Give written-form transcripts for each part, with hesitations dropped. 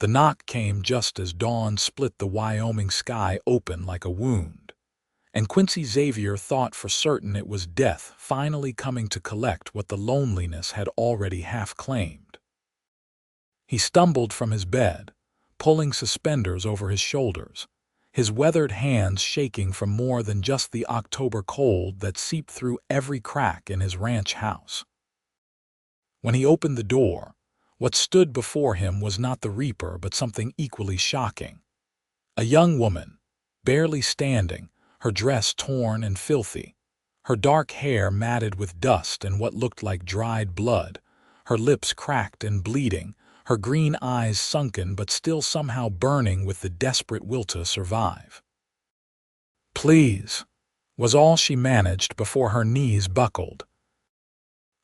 The knock came just as dawn split the Wyoming sky open like a wound, and Quincy Xavier thought for certain it was death finally coming to collect what the loneliness had already half-claimed. He stumbled from his bed, pulling suspenders over his shoulders, his weathered hands shaking from more than just the October cold that seeped through every crack in his ranch house. When he opened the door, what stood before him was not the Reaper but something equally shocking. A young woman, barely standing, her dress torn and filthy, her dark hair matted with dust and what looked like dried blood, her lips cracked and bleeding, her green eyes sunken but still somehow burning with the desperate will to survive. "Please," was all she managed before her knees buckled.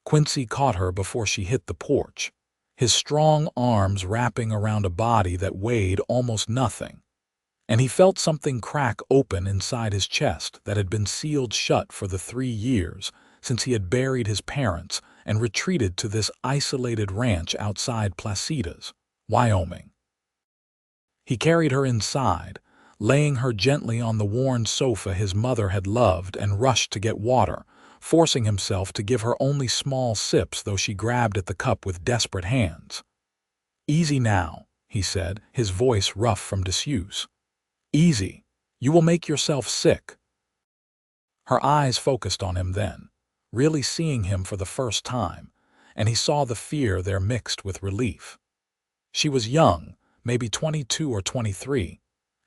Quincy caught her before she hit the porch, his strong arms wrapping around a body that weighed almost nothing, and he felt something crack open inside his chest that had been sealed shut for the 3 years since he had buried his parents and retreated to this isolated ranch outside Placitas, Wyoming. He carried her inside, laying her gently on the worn sofa his mother had loved, and rushed to get water, forcing himself to give her only small sips though she grabbed at the cup with desperate hands. "Easy now," he said, his voice rough from disuse. "Easy. You will make yourself sick." Her eyes focused on him then, really seeing him for the first time, and he saw the fear there mixed with relief. She was young, maybe 22 or 23,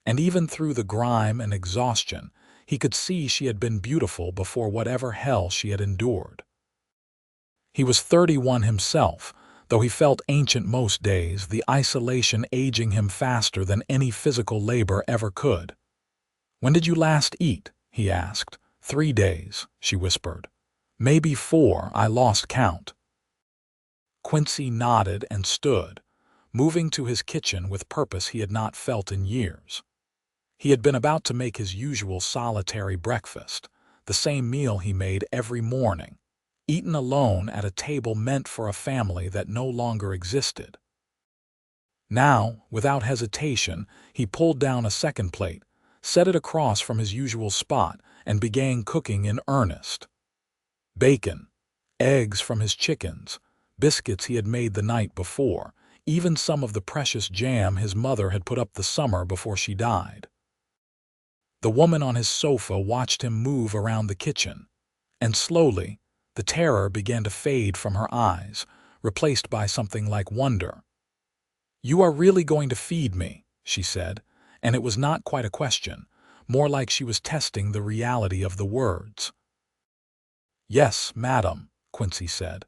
and even through the grime and exhaustion, he could see she had been beautiful before whatever hell she had endured. He was 31 himself, though he felt ancient most days, the isolation aging him faster than any physical labor ever could. "When did you last eat?" he asked. "3 days," she whispered. "Maybe 4, I lost count." Quincy nodded and stood, moving to his kitchen with purpose he had not felt in years. He had been about to make his usual solitary breakfast, the same meal he made every morning, eaten alone at a table meant for a family that no longer existed. Now, without hesitation, he pulled down a second plate, set it across from his usual spot, and began cooking in earnest. Bacon, eggs from his chickens, biscuits he had made the night before, even some of the precious jam his mother had put up the summer before she died. The woman on his sofa watched him move around the kitchen, and slowly, the terror began to fade from her eyes, replaced by something like wonder. "You are really going to feed me," she said, and it was not quite a question, more like she was testing the reality of the words. "Yes, madam," Quincy said.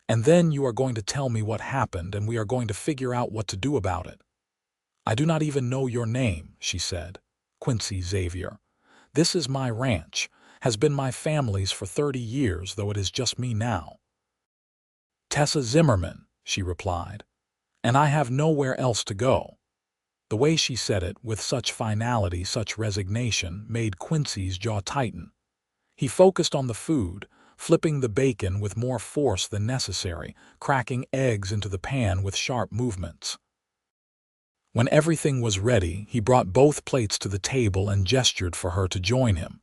"And then you are going to tell me what happened, and we are going to figure out what to do about it." "I do not even know your name," she said. "Quincy Xavier. This is my ranch, has been my family's for 30 years, though it is just me now." "Tessa Zimmerman," she replied. "And I have nowhere else to go." The way she said it, with such finality, such resignation, made Quincy's jaw tighten. He focused on the food, flipping the bacon with more force than necessary, cracking eggs into the pan with sharp movements. When everything was ready, he brought both plates to the table and gestured for her to join him.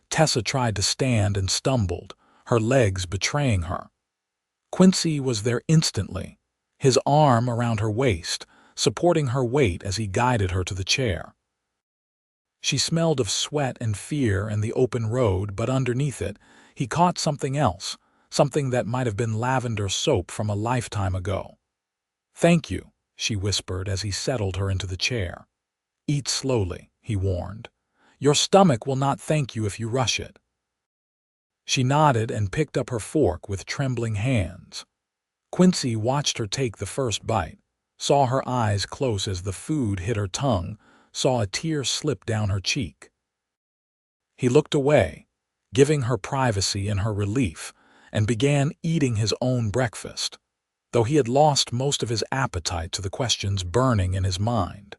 Tessa tried to stand and stumbled, her legs betraying her. Quincy was there instantly, his arm around her waist, supporting her weight as he guided her to the chair. She smelled of sweat and fear and the open road, but underneath it, he caught something else, something that might have been lavender soap from a lifetime ago. "Thank you," she whispered as he settled her into the chair. "Eat slowly," he warned. "Your stomach will not thank you if you rush it." She nodded and picked up her fork with trembling hands. Quincy watched her take the first bite, saw her eyes close as the food hit her tongue, saw a tear slip down her cheek. He looked away, giving her privacy in her relief, and began eating his own breakfast, though he had lost most of his appetite to the questions burning in his mind.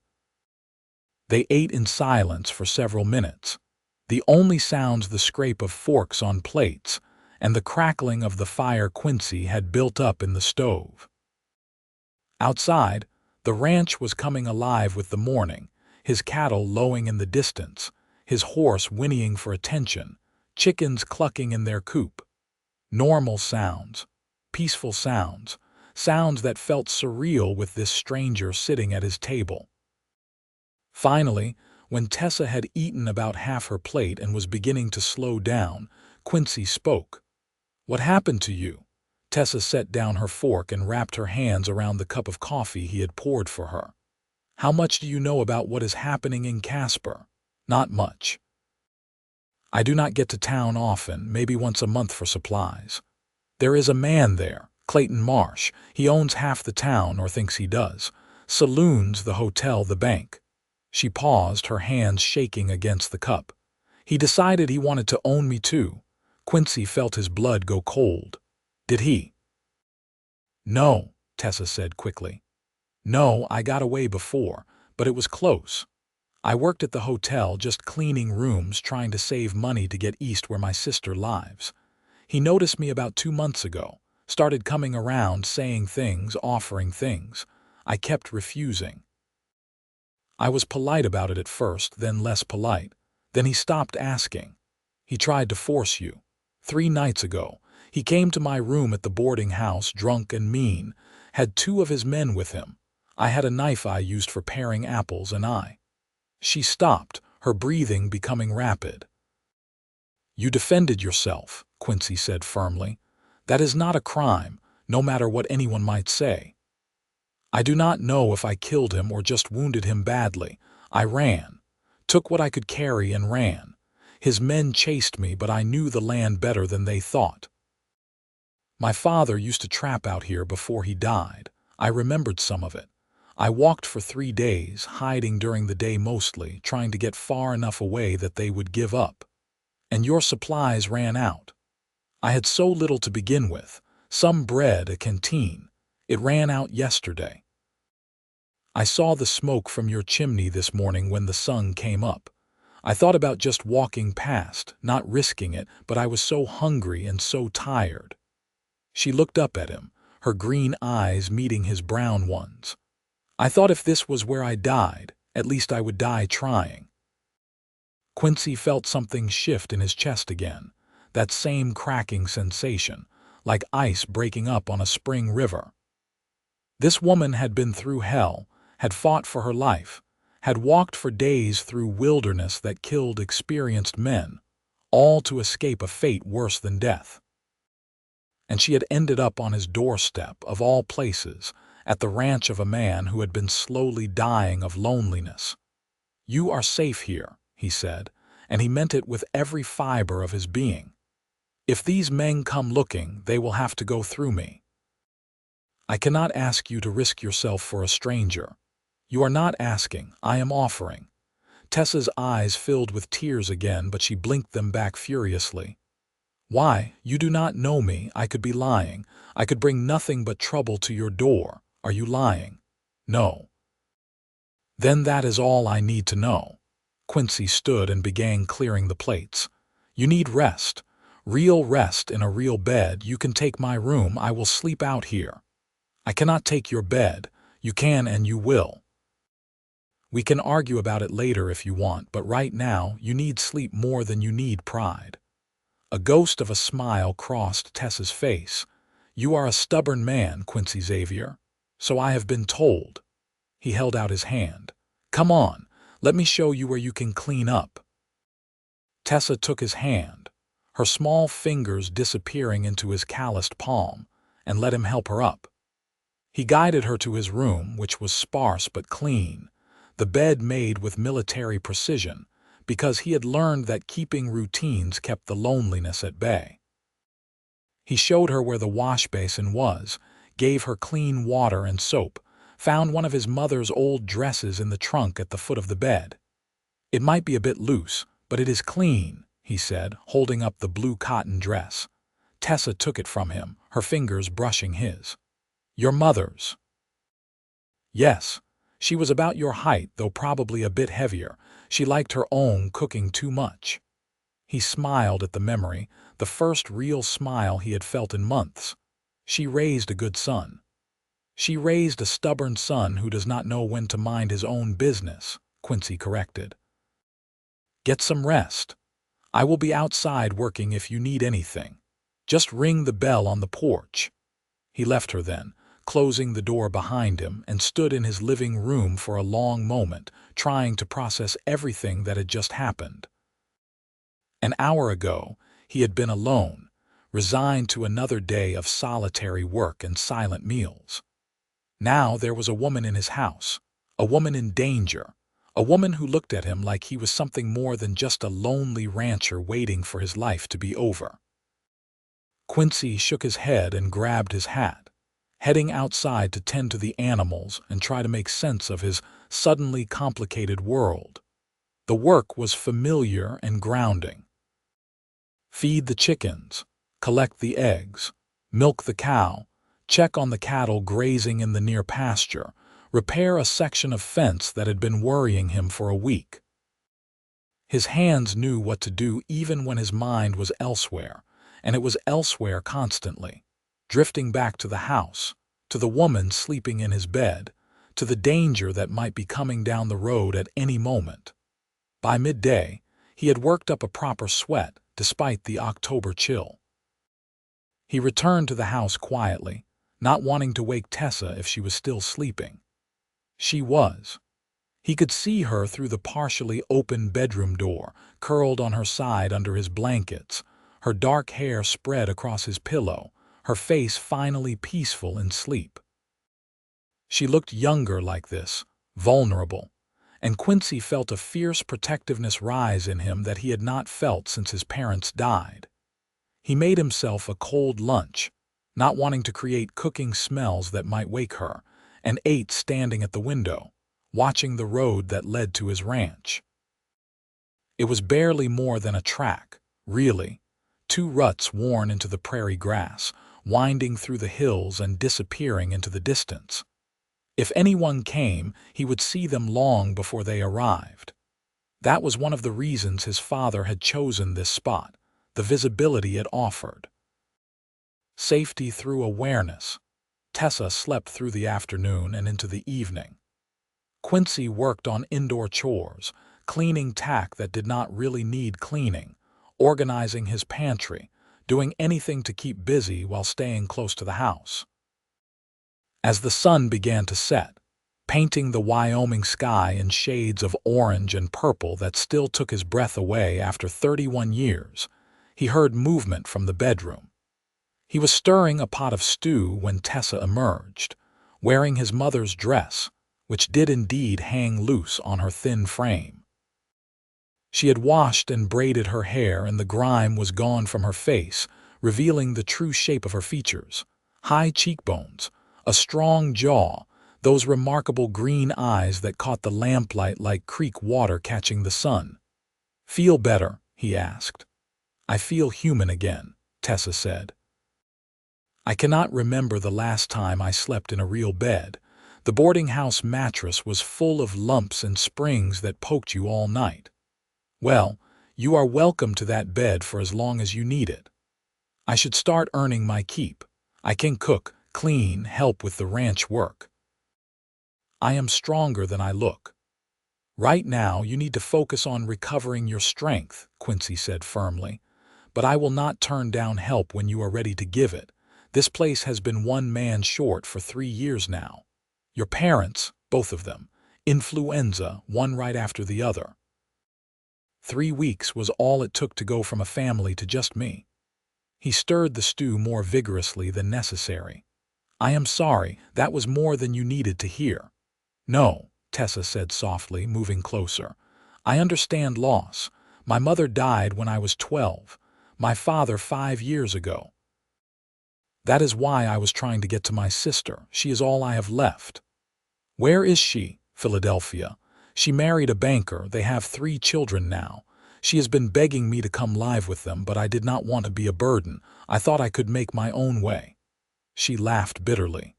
They ate in silence for several minutes, the only sounds the scrape of forks on plates and the crackling of the fire Quincy had built up in the stove. Outside, the The ranch was coming alive with the morning, his cattle lowing in the distance, his horse whinnying for attention, chickens clucking in their coop. Normal sounds, peaceful sounds, sounds that felt surreal with this stranger sitting at his table. Finally, when Tessa had eaten about half her plate and was beginning to slow down, Quincy spoke. "What happened to you?" Tessa set down her fork and wrapped her hands around the cup of coffee he had poured for her. "How much do you know about what is happening in Casper?" "Not much. I do not get to town often, maybe once a month for supplies. There is a man there, Clayton Marsh. He owns half the town, or thinks he does. Saloons, the hotel, the bank." She paused, her hands shaking against the cup. "He decided he wanted to own me too." Quincy felt his blood go cold. "Did he?" "No," Tessa said quickly. "No, I got away before, but it was close. I worked at the hotel just cleaning rooms, trying to save money to get east where my sister lives. He noticed me about 2 months ago, started coming around, saying things, offering things. I kept refusing. I was polite about it at first, then less polite. Then he stopped asking. He tried to force you. 3 nights ago, he came to my room at the boarding house, drunk and mean, had 2 of his men with him. I had a knife I used for paring apples, and I—" She stopped, her breathing becoming rapid. "You defended yourself," Quincy said firmly. "That is not a crime, no matter what anyone might say. I do not know if I killed him or just wounded him badly. I ran, took what I could carry and ran. His men chased me, but I knew the land better than they thought. My father used to trap out here before he died. I remembered some of it. I walked for 3 days, hiding during the day mostly, trying to get far enough away that they would give up. And your supplies ran out. I had so little to begin with. Some bread, a canteen. It ran out yesterday. I saw the smoke from your chimney this morning when the sun came up. I thought about just walking past, not risking it, but I was so hungry and so tired." She looked up at him, her green eyes meeting his brown ones. "I thought if this was where I died, at least I would die trying." Quincy felt something shift in his chest again, that same cracking sensation, like ice breaking up on a spring river. This woman had been through hell, had fought for her life, had walked for days through wilderness that killed experienced men, all to escape a fate worse than death. And she had ended up on his doorstep, of all places, at the ranch of a man who had been slowly dying of loneliness. "You are safe here," he said, and he meant it with every fiber of his being. "If these men come looking, they will have to go through me. I cannot ask you to risk yourself for a stranger. You are not asking, I am offering." Tessa's eyes filled with tears again, but she blinked them back furiously. "Why? You do not know me. I could be lying. I could bring nothing but trouble to your door. Are you lying?" "No." "Then that is all I need to know." Quincy stood and began clearing the plates. "You need rest. Real rest in a real bed. You can take my room. I will sleep out here. I cannot take your bed. You can and you will. We can argue about it later if you want, but right now you need sleep more than you need pride." A ghost of a smile crossed Tessa's face. "You are a stubborn man, Quincy Xavier. So I have been told." He held out his hand. "Come on, let me show you where you can clean up." Tessa took his hand, her small fingers disappearing into his calloused palm, and let him help her up. He guided her to his room, which was sparse but clean, the bed made with military precision, because he had learned that keeping routines kept the loneliness at bay. He showed her where the wash basin was, gave her clean water and soap, found one of his mother's old dresses in the trunk at the foot of the bed. "It might be a bit loose, but it is clean," he said, holding up the blue cotton dress. Tessa took it from him, her fingers brushing his. "Your mother's." "Yes. She was about your height, though probably a bit heavier. She liked her own cooking too much." He smiled at the memory, the first real smile he had felt in months. "She raised a good son." She raised a stubborn son who does not know when to mind his own business, Quincy corrected. Get some rest. I will be outside working if you need anything. Just ring the bell on the porch. He left her then, closing the door behind him, and stood in his living room for a long moment, trying to process everything that had just happened. An hour ago, he had been alone, resigned to another day of solitary work and silent meals. Now there was a woman in his house, a woman in danger, a woman who looked at him like he was something more than just a lonely rancher waiting for his life to be over. Quincy shook his head and grabbed his hat, heading outside to tend to the animals and try to make sense of his suddenly complicated world. The work was familiar and grounding. Feed the chickens, collect the eggs, milk the cow, check on the cattle grazing in the near pasture, repair a section of fence that had been worrying him for a week. His hands knew what to do even when his mind was elsewhere, and it was elsewhere constantly, drifting back to the house, to the woman sleeping in his bed, to the danger that might be coming down the road at any moment. By midday, he had worked up a proper sweat despite the October chill. He returned to the house quietly, not wanting to wake Tessa if she was still sleeping. She was. He could see her through the partially open bedroom door, curled on her side under his blankets, her dark hair spread across his pillow, her face finally peaceful in sleep. She looked younger like this, vulnerable, and Quincy felt a fierce protectiveness rise in him that he had not felt since his parents died. He made himself a cold lunch, not wanting to create cooking smells that might wake her, and ate standing at the window, watching the road that led to his ranch. It was barely more than a track, really, 2 ruts worn into the prairie grass, winding through the hills and disappearing into the distance. If anyone came, he would see them long before they arrived. That was one of the reasons his father had chosen this spot, the visibility it offered. Safety through awareness. Tessa slept through the afternoon and into the evening. Quincy worked on indoor chores, cleaning tack that did not really need cleaning, organizing his pantry, doing anything to keep busy while staying close to the house. As the sun began to set, painting the Wyoming sky in shades of orange and purple that still took his breath away after 31 years, he heard movement from the bedroom. He was stirring a pot of stew when Tessa emerged, wearing his mother's dress, which did indeed hang loose on her thin frame. She had washed and braided her hair, and the grime was gone from her face, revealing the true shape of her features: high cheekbones, a strong jaw, those remarkable green eyes that caught the lamplight like creek water catching the sun. "Feel better?" he asked. "I feel human again," Tessa said. "I cannot remember the last time I slept in a real bed. The boarding house mattress was full of lumps and springs that poked you all night. Well, you are welcome to that bed for as long as you need it. I should start earning my keep. I can cook, clean, help with the ranch work. I am stronger than I look. Right now, you need to focus on recovering your strength," Quincy said firmly. "But I will not turn down help when you are ready to give it. This place has been one man short for 3 years now. Your parents, both of them, influenza, one right after the other. 3 weeks was all it took to go from a family to just me." He stirred the stew more vigorously than necessary. "I am sorry, that was more than you needed to hear." "No," Tessa said softly, moving closer. "I understand loss. My mother died when I was 12, my father 5 years ago. That is why I was trying to get to my sister. She is all I have left." "Where is she?" "Philadelphia. She married a banker. They have 3 children now. She has been begging me to come live with them, but I did not want to be a burden. I thought I could make my own way." She laughed bitterly.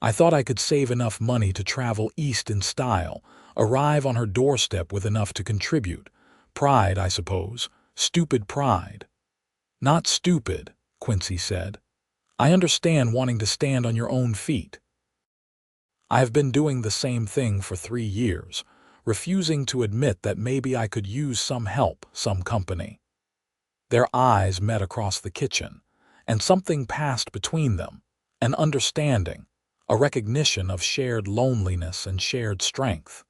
"I thought I could save enough money to travel east in style, arrive on her doorstep with enough to contribute. Pride, I suppose. Stupid pride." "Not stupid," Quincy said. I understand wanting to stand on your own feet. I have been doing the same thing for 3 years, refusing to admit that maybe I could use some help, some company. Their eyes met across the kitchen, and something passed between them, an understanding, a recognition of shared loneliness and shared strength.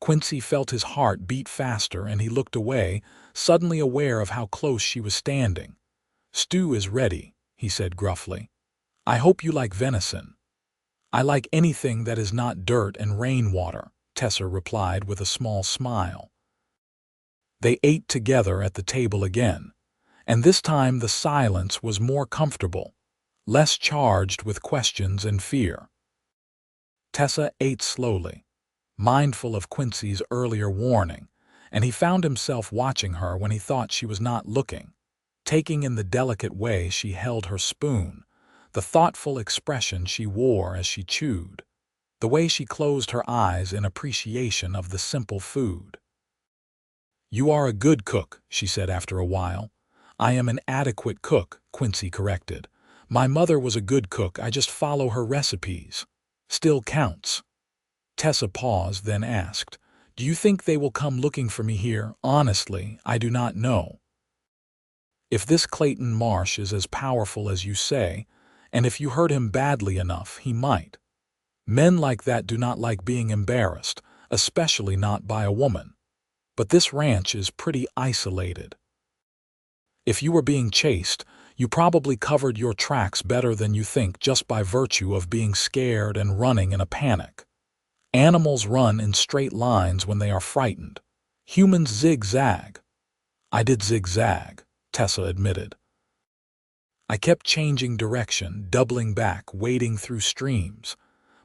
Quincy felt his heart beat faster and he looked away, suddenly aware of how close she was standing. "Stew is ready," he said gruffly. "I hope you like venison." "I like anything that is not dirt and rainwater," Tessa replied with a small smile. They ate together at the table again, and this time the silence was more comfortable, less charged with questions and fear. Tessa ate slowly, mindful of Quincy's earlier warning, and he found himself watching her when he thought she was not looking, taking in the delicate way she held her spoon, the thoughtful expression she wore as she chewed, the way she closed her eyes in appreciation of the simple food. "You are a good cook," she said after a while. "I am an adequate cook," Quincy corrected. "My mother was a good cook, I just follow her recipes. Still counts." Tessa paused, then asked, "Do you think they will come looking for me here? Honestly, I do not know. If this Clayton Marsh is as powerful as you say, and if you hurt him badly enough, he might. Men like that do not like being embarrassed, especially not by a woman. But this ranch is pretty isolated. If you were being chased, you probably covered your tracks better than you think just by virtue of being scared and running in a panic. Animals run in straight lines when they are frightened. Humans zigzag." "I did zigzag," Tessa admitted. "I kept changing direction, doubling back, wading through streams.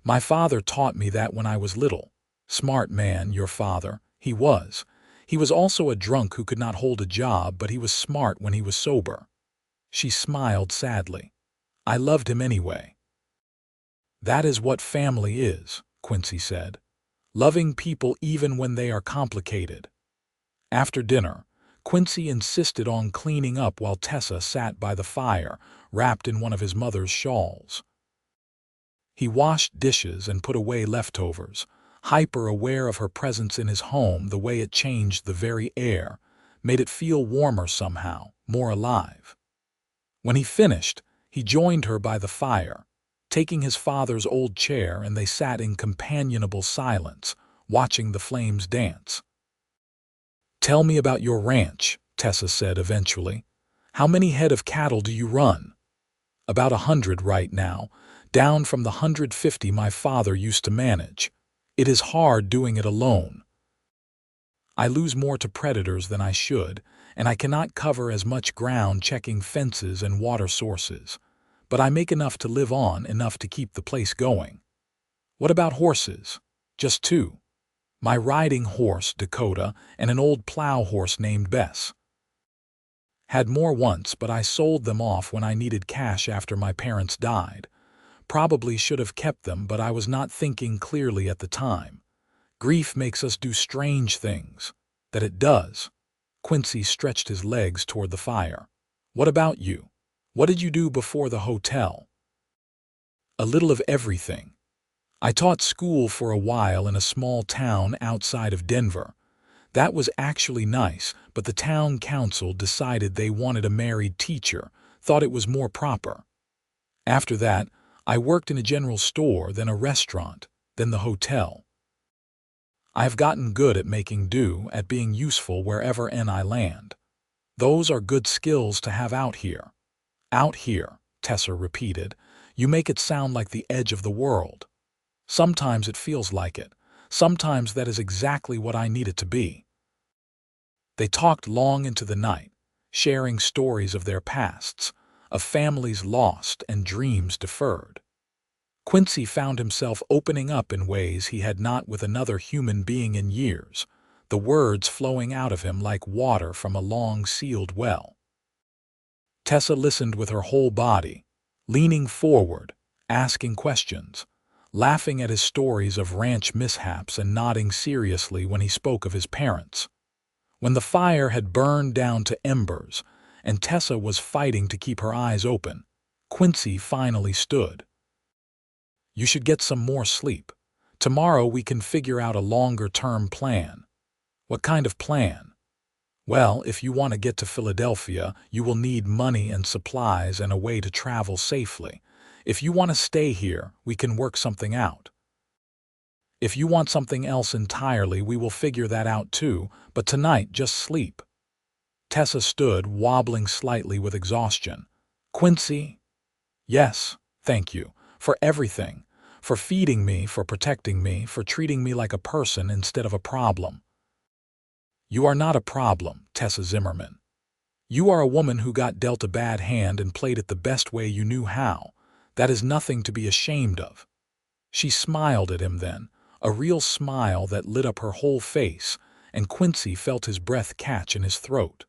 My father taught me that when I was little. Smart man, your father. He was. He was also a drunk who could not hold a job, but he was smart when he was sober." She smiled sadly. "I loved him anyway." "That is what family is," Quincy said. "Loving people even when they are complicated." After dinner, Quincy insisted on cleaning up while Tessa sat by the fire, wrapped in one of his mother's shawls. He washed dishes and put away leftovers, hyper-aware of her presence in his home, the way it changed the very air, made it feel warmer somehow, more alive. When he finished, he joined her by the fire, taking his father's old chair, and they sat in companionable silence, watching the flames dance. "Tell me about your ranch," Tessa said eventually. "How many head of cattle do you run?" "About 100 right now, down from the 150 my father used to manage. It is hard doing it alone. I lose more to predators than I should, and I cannot cover as much ground checking fences and water sources. But I make enough to live on, enough to keep the place going." "What about horses?" "Just 2. My riding horse, Dakota, and an old plow horse named Bess. Had more once, but I sold them off when I needed cash after my parents died. Probably should have kept them, but I was not thinking clearly at the time. Grief makes us do strange things. That it does." Quincy stretched his legs toward the fire. "What about you? What did you do before the hotel?" "A little of everything. I taught school for a while in a small town outside of Denver. That was actually nice, but the town council decided they wanted a married teacher, thought it was more proper. After that, I worked in a general store, then a restaurant, then the hotel. I have gotten good at making do, at being useful wherever I land. Those are good skills to have out here." "Out here," Tessa repeated. "You make it sound like the edge of the world." "Sometimes it feels like it. Sometimes that is exactly what I need it to be." They talked long into the night, sharing stories of their pasts, of families lost and dreams deferred. Quincy found himself opening up in ways he had not with another human being in years, the words flowing out of him like water from a long-sealed well. Tessa listened with her whole body, leaning forward, asking questions, laughing at his stories of ranch mishaps and nodding seriously when he spoke of his parents. When the fire had burned down to embers and Tessa was fighting to keep her eyes open, Quincy finally stood. "You should get some more sleep. Tomorrow we can figure out a longer-term plan." "What kind of plan?" "Well, if you want to get to Philadelphia, you will need money and supplies and a way to travel safely. If you want to stay here, we can work something out. If you want something else entirely, we will figure that out too, but tonight just sleep." Tessa stood, wobbling slightly with exhaustion. "Quincy?" "Yes, thank you. For everything. For feeding me, for protecting me, for treating me like a person instead of a problem." "You are not a problem, Tessa Zimmerman. You are a woman who got dealt a bad hand and played it the best way you knew how. That is nothing to be ashamed of." She smiled at him then, a real smile that lit up her whole face, and Quincy felt his breath catch in his throat.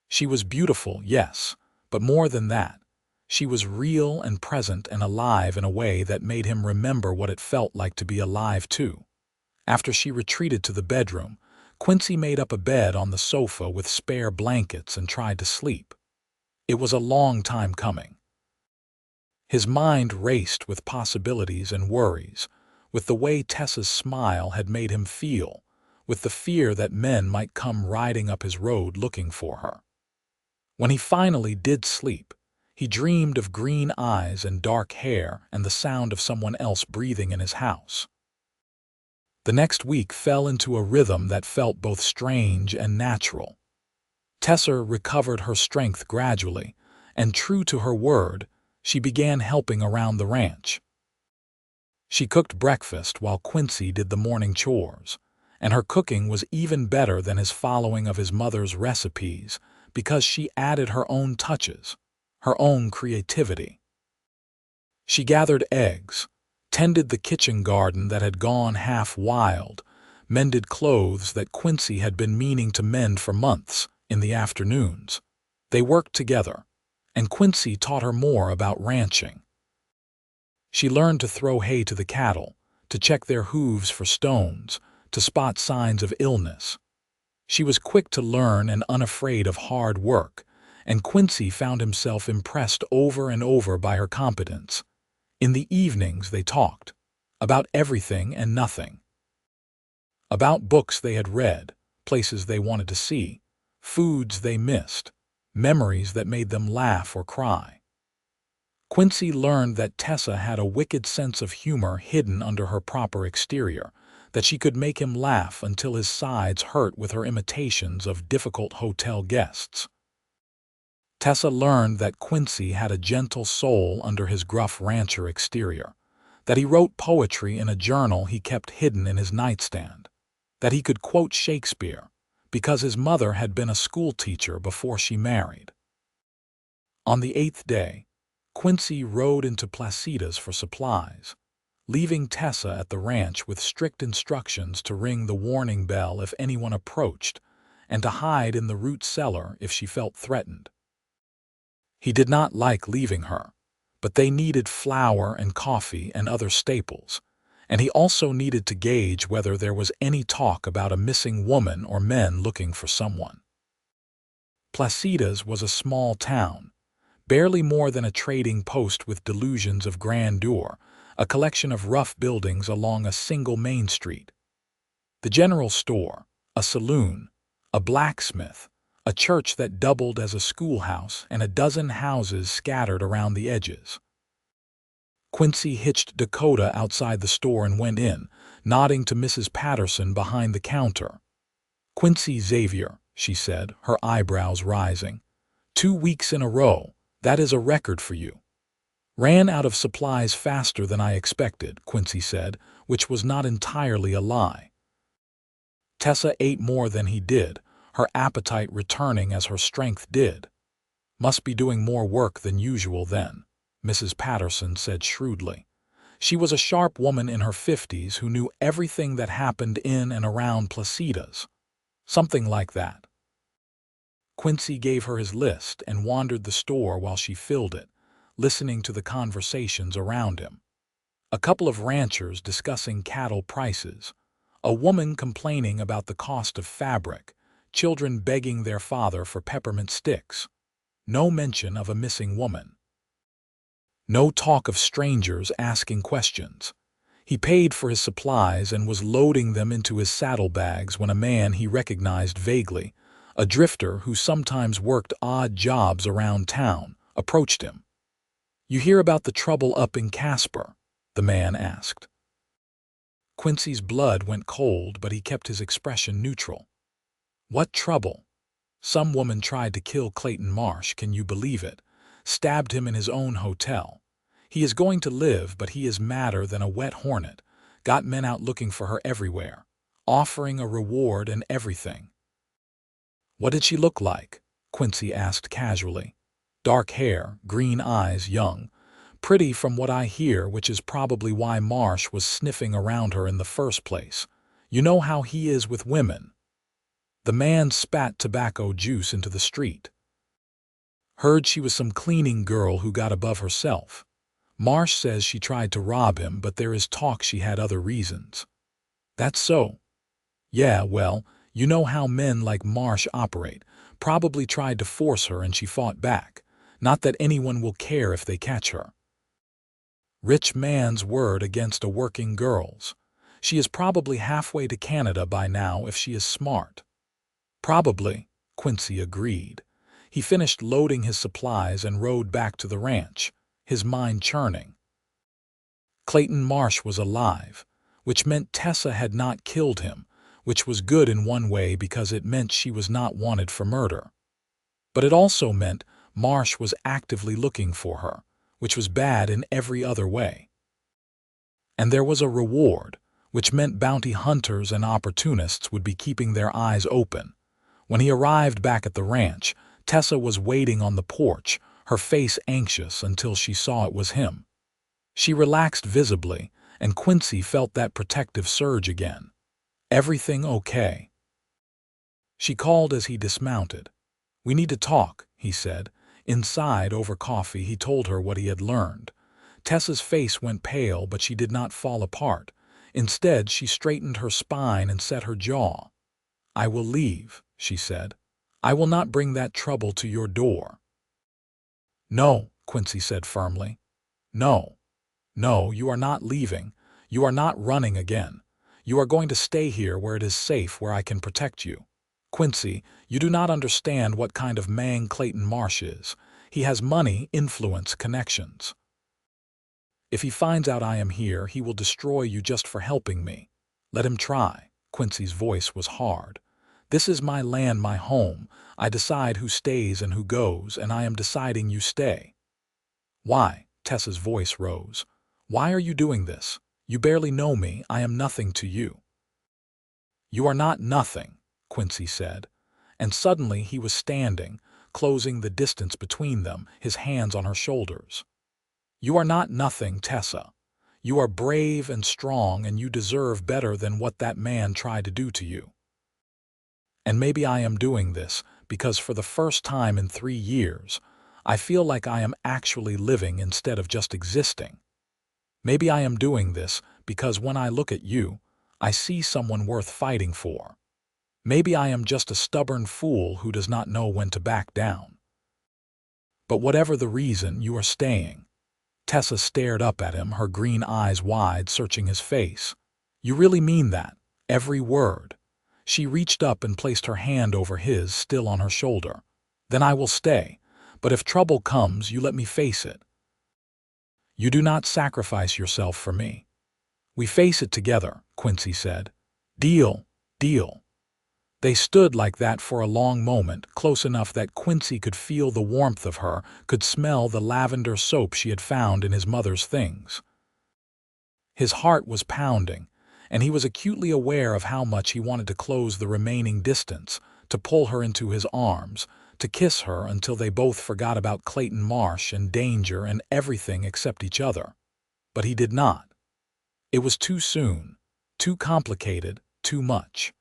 She was beautiful, yes, but more than that. She was real and present and alive in a way that made him remember what it felt like to be alive too. After she retreated to the bedroom, Quincy made up a bed on the sofa with spare blankets and tried to sleep. It was a long time coming. His mind raced with possibilities and worries, with the way Tessa's smile had made him feel, with the fear that men might come riding up his road looking for her. When he finally did sleep, he dreamed of green eyes and dark hair and the sound of someone else breathing in his house. The next week fell into a rhythm that felt both strange and natural. Tessa recovered her strength gradually, and true to her word, she began helping around the ranch. She cooked breakfast while Quincy did the morning chores, and her cooking was even better than his following of his mother's recipes because she added her own touches, her own creativity. She gathered eggs, tended the kitchen garden that had gone half wild, mended clothes that Quincy had been meaning to mend for months in the afternoons. They worked together, and Quincy taught her more about ranching. She learned to throw hay to the cattle, to check their hooves for stones, to spot signs of illness. She was quick to learn and unafraid of hard work, and Quincy found himself impressed over and over by her competence. In the evenings they talked, about everything and nothing. About books they had read, places they wanted to see, foods they missed, memories that made them laugh or cry. Quincy learned that Tessa had a wicked sense of humor hidden under her proper exterior, that she could make him laugh until his sides hurt with her imitations of difficult hotel guests. Tessa learned that Quincy had a gentle soul under his gruff rancher exterior, that he wrote poetry in a journal he kept hidden in his nightstand, that he could quote Shakespeare because his mother had been a schoolteacher before she married. On the 8th day, Quincy rode into Placida's for supplies, leaving Tessa at the ranch with strict instructions to ring the warning bell if anyone approached and to hide in the root cellar if she felt threatened. He did not like leaving her, but they needed flour and coffee and other staples, and he also needed to gauge whether there was any talk about a missing woman or men looking for someone. Placida's was a small town, barely more than a trading post with delusions of grandeur, a collection of rough buildings along a single main street. The general store, a saloon, a blacksmith, a church that doubled as a schoolhouse, and a dozen houses scattered around the edges. Quincy hitched Dakota outside the store and went in, nodding to Mrs. Patterson behind the counter. "Quincy Xavier," she said, her eyebrows rising. 2 weeks in a row, that is a record for you." "Ran out of supplies faster than I expected," Quincy said, which was not entirely a lie. Tessa ate more than he did, her appetite returning as her strength did. "Must be doing more work than usual then," Mrs. Patterson said shrewdly. She was a sharp woman in her 50s who knew everything that happened in and around Placida's. Something like that. Quincy gave her his list and wandered the store while she filled it, listening to the conversations around him. A couple of ranchers discussing cattle prices, a woman complaining about the cost of fabric, children begging their father for peppermint sticks. No mention of a missing woman. No talk of strangers asking questions. He paid for his supplies and was loading them into his saddlebags when a man he recognized vaguely, a drifter who sometimes worked odd jobs around town, approached him. "You hear about the trouble up in Casper?" the man asked. Quincy's blood went cold, but he kept his expression neutral. "What trouble?" "Some woman tried to kill Clayton Marsh, can you believe it? Stabbed him in his own hotel. He is going to live, but he is madder than a wet hornet. Got men out looking for her everywhere, offering a reward and everything." "What did she look like?" Quincy asked casually. "Dark hair, green eyes, young. Pretty from what I hear, which is probably why Marsh was sniffing around her in the first place. You know how he is with women." The man spat tobacco juice into the street. "Heard she was some cleaning girl who got above herself. Marsh says she tried to rob him, but there is talk she had other reasons." "That's so?" "Yeah, well, you know how men like Marsh operate. Probably tried to force her and she fought back. Not that anyone will care if they catch her." Rich man's word against a working girl's. She is probably halfway to Canada by now if she is smart. "Probably," Quincy agreed. He finished loading his supplies and rode back to the ranch, his mind churning. Clayton Marsh was alive, which meant Tessa had not killed him, which was good in one way because it meant she was not wanted for murder. But it also meant Marsh was actively looking for her, which was bad in every other way. And there was a reward, which meant bounty hunters and opportunists would be keeping their eyes open. When he arrived back at the ranch, Tessa was waiting on the porch, her face anxious until she saw it was him. She relaxed visibly, and Quincy felt that protective surge again. "Everything okay?" She called as he dismounted. "We need to talk," he said. Inside, over coffee, he told her what he had learned. Tessa's face went pale, but she did not fall apart. Instead, she straightened her spine and set her jaw. "I will leave," she said. "I will not bring that trouble to your door." "No," Quincy said firmly. "No. No, you are not leaving. You are not running again. You are going to stay here where it is safe, where I can protect you. Quincy, you do not understand what kind of man Clayton Marsh is. He has money, influence, connections. If he finds out I am here, he will destroy you just for helping me. Let him try." Quincy's voice was hard. "This is my land, my home. I decide who stays and who goes, and I am deciding you stay." "Why?" Tessa's voice rose. "Why are you doing this? You barely know me. I am nothing to you." "You are not nothing," Quincy said. And suddenly he was standing, closing the distance between them, his hands on her shoulders. "You are not nothing, Tessa. You are brave and strong, and you deserve better than what that man tried to do to you. And maybe I am doing this because for the first time in 3 years, I feel like I am actually living instead of just existing. Maybe I am doing this because when I look at you, I see someone worth fighting for. Maybe I am just a stubborn fool who does not know when to back down. But whatever the reason, you are staying." Tessa stared up at him, her green eyes wide, searching his face. "You really mean that? Every word?" She reached up and placed her hand over his, still on her shoulder. "Then I will stay. But if trouble comes, you let me face it. You do not sacrifice yourself for me." "We face it together," Quincy said. "Deal, deal." They stood like that for a long moment, close enough that Quincy could feel the warmth of her, could smell the lavender soap she had found in his mother's things. His heart was pounding, and he was acutely aware of how much he wanted to close the remaining distance, to pull her into his arms, to kiss her until they both forgot about Clayton Marsh and danger and everything except each other. But he did not. It was too soon, too complicated, too much.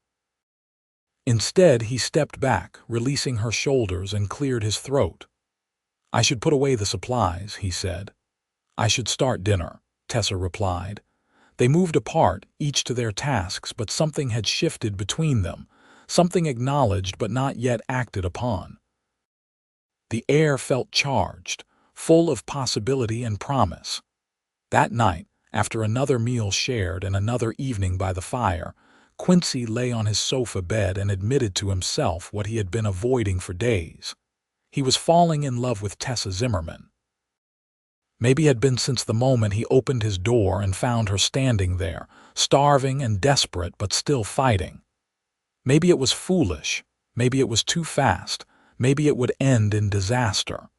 Instead, he stepped back, releasing her shoulders, and cleared his throat. "I should put away the supplies," he said. "I should start dinner," Tessa replied. They moved apart, each to their tasks, but something had shifted between them, something acknowledged but not yet acted upon. The air felt charged, full of possibility and promise. That night, after another meal shared and another evening by the fire, Quincy lay on his sofa bed and admitted to himself what he had been avoiding for days. He was falling in love with Tessa Zimmerman. Maybe it had been since the moment he opened his door and found her standing there, starving and desperate but still fighting. Maybe it was foolish, maybe it was too fast, maybe it would end in disaster.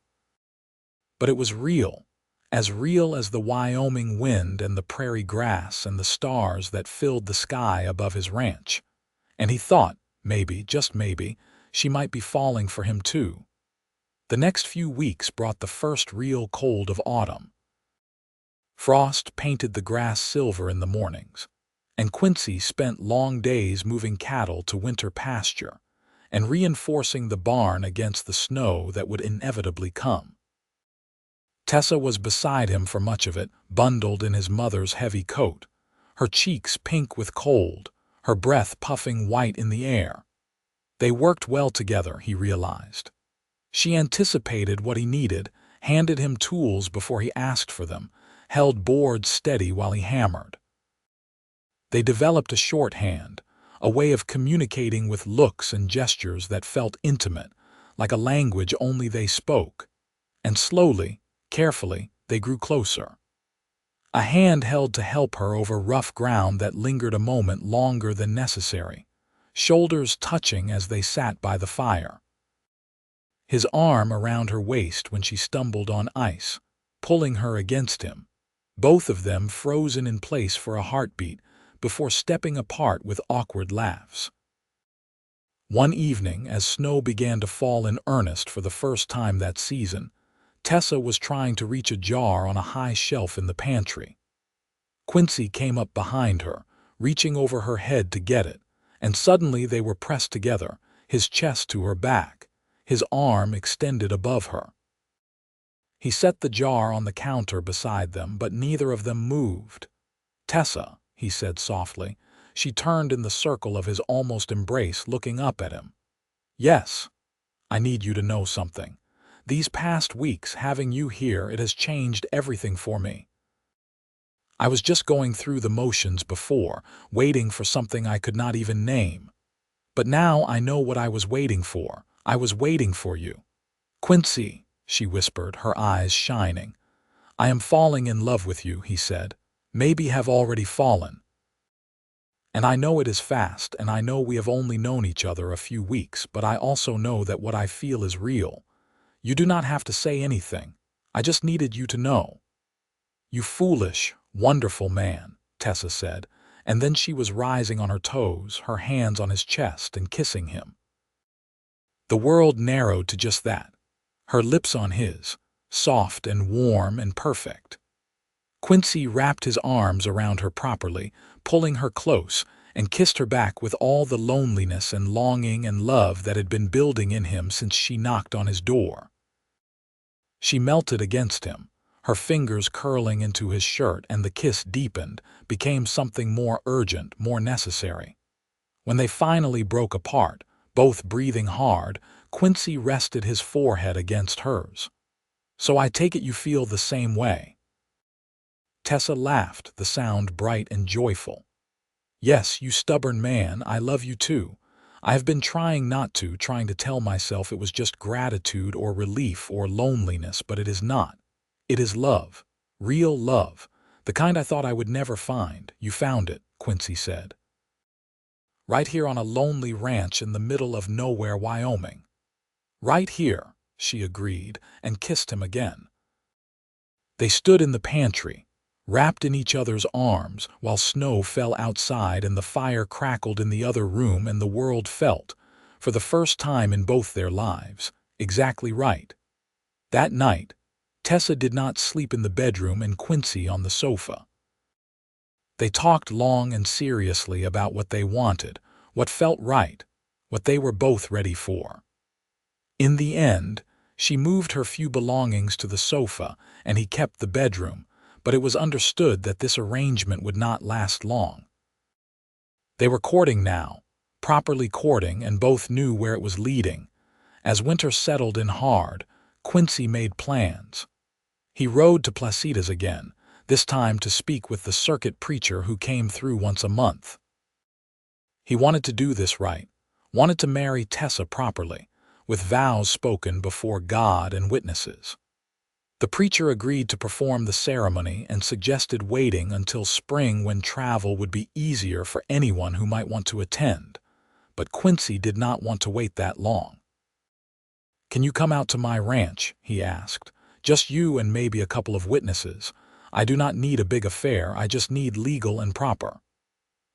But it was real as the Wyoming wind and the prairie grass and the stars that filled the sky above his ranch. And he thought, maybe, just maybe, she might be falling for him too. The next few weeks brought the first real cold of autumn. Frost painted the grass silver in the mornings, and Quincy spent long days moving cattle to winter pasture and reinforcing the barn against the snow that would inevitably come. Tessa was beside him for much of it, bundled in his mother's heavy coat, her cheeks pink with cold, her breath puffing white in the air. They worked well together, he realized. She anticipated what he needed, handed him tools before he asked for them, held boards steady while he hammered. They developed a shorthand, a way of communicating with looks and gestures that felt intimate, like a language only they spoke. And slowly, carefully, they grew closer. A hand held to help her over rough ground that lingered a moment longer than necessary, shoulders touching as they sat by the fire. His arm around her waist when she stumbled on ice, pulling her against him, both of them frozen in place for a heartbeat before stepping apart with awkward laughs. One evening, as snow began to fall in earnest for the first time that season, Tessa was trying to reach a jar on a high shelf in the pantry. Quincy came up behind her, reaching over her head to get it, and suddenly they were pressed together, his chest to her back, his arm extended above her. He set the jar on the counter beside them, but neither of them moved. "Tessa," he said softly. She turned in the circle of his almost embrace, looking up at him. "Yes, I need you to know something. These past weeks, having you here, it has changed everything for me. I was just going through the motions before, waiting for something I could not even name. But now I know what I was waiting for. I was waiting for you." "Quincy," she whispered, her eyes shining. "I am falling in love with you," he said. "Maybe have already fallen. And I know it is fast, and I know we have only known each other a few weeks, but I also know that what I feel is real. You do not have to say anything. I just needed you to know." "You foolish, wonderful man," Tessa said, and then she was rising on her toes, her hands on his chest and kissing him. The world narrowed to just that, her lips on his, soft and warm and perfect. Quincy wrapped his arms around her properly, pulling her close, and kissed her back with all the loneliness and longing and love that had been building in him since she knocked on his door. She melted against him, her fingers curling into his shirt, and the kiss deepened, became something more urgent, more necessary. When they finally broke apart, both breathing hard, Quincy rested his forehead against hers. "So I take it you feel the same way?" Tessa laughed, the sound bright and joyful. "Yes, you stubborn man, I love you too. I have been trying not to, trying to tell myself it was just gratitude or relief or loneliness, but it is not. It is love, real love, the kind I thought I would never find. You found it," Quincy said. "Right here on a lonely ranch in the middle of nowhere, Wyoming." "Right here," she agreed, and kissed him again. They stood in the pantry, wrapped in each other's arms, while snow fell outside and the fire crackled in the other room, and the world felt, for the first time in both their lives, exactly right. That night, Tessa did not sleep in the bedroom and Quincy on the sofa. They talked long and seriously about what they wanted, what felt right, what they were both ready for. In the end, she moved her few belongings to the sofa, and he kept the bedroom, but it was understood that this arrangement would not last long. They were courting now, properly courting, and both knew where it was leading. As winter settled in hard, Quincy made plans. He rode to Placitas again, this time to speak with the circuit preacher who came through once a month. He wanted to do this right, wanted to marry Tessa properly, with vows spoken before God and witnesses. The preacher agreed to perform the ceremony and suggested waiting until spring when travel would be easier for anyone who might want to attend, but Quincy did not want to wait that long. "Can you come out to my ranch?" he asked. "Just you and maybe a couple of witnesses. I do not need a big affair, I just need legal and proper."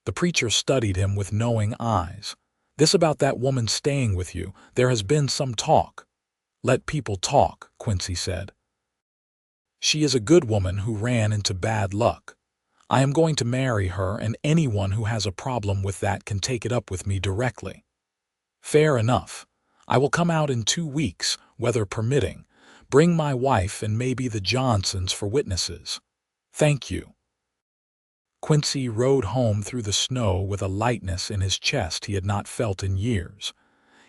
The preacher studied him with knowing eyes. "This about that woman staying with you, there has been some talk." "Let people talk," Quincy said. "She is a good woman who ran into bad luck. I am going to marry her, and anyone who has a problem with that can take it up with me directly." "Fair enough. I will come out in 2 weeks, weather permitting. Bring my wife and maybe the Johnsons for witnesses." "Thank you." Quincy rode home through the snow with a lightness in his chest he had not felt in years.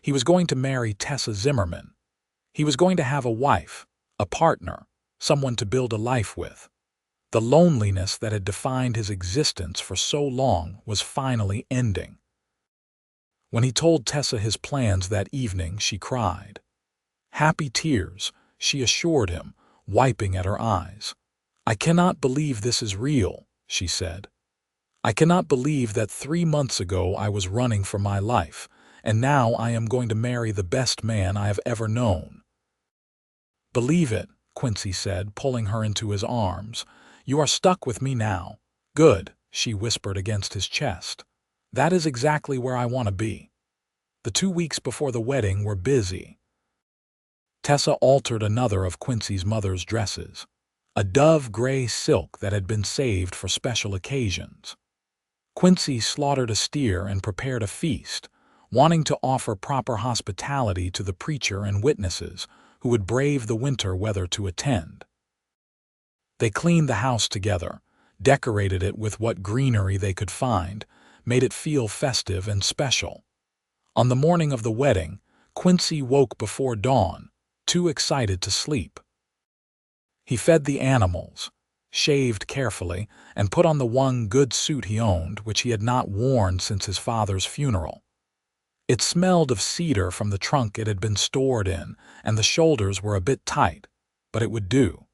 He was going to marry Tessa Zimmerman. He was going to have a wife, a partner, someone to build a life with. The loneliness that had defined his existence for so long was finally ending. When he told Tessa his plans that evening, she cried. Happy tears, she assured him, wiping at her eyes. "I cannot believe this is real," she said. "I cannot believe that 3 months ago I was running for my life, and now I am going to marry the best man I have ever known." "Believe it," Quincy said, pulling her into his arms. "You are stuck with me now." "Good," she whispered against his chest. "That is exactly where I want to be." The 2 weeks before the wedding were busy. Tessa altered another of Quincy's mother's dresses, a dove gray silk that had been saved for special occasions. Quincy slaughtered a steer and prepared a feast, wanting to offer proper hospitality to the preacher and witnesses who would brave the winter weather to attend. They cleaned the house together, decorated it with what greenery they could find, made it feel festive and special. On the morning of the wedding, Quincy woke before dawn, too excited to sleep. He fed the animals, shaved carefully, and put on the one good suit he owned, which he had not worn since his father's funeral. It smelled of cedar from the trunk it had been stored in, and the shoulders were a bit tight, but it would do.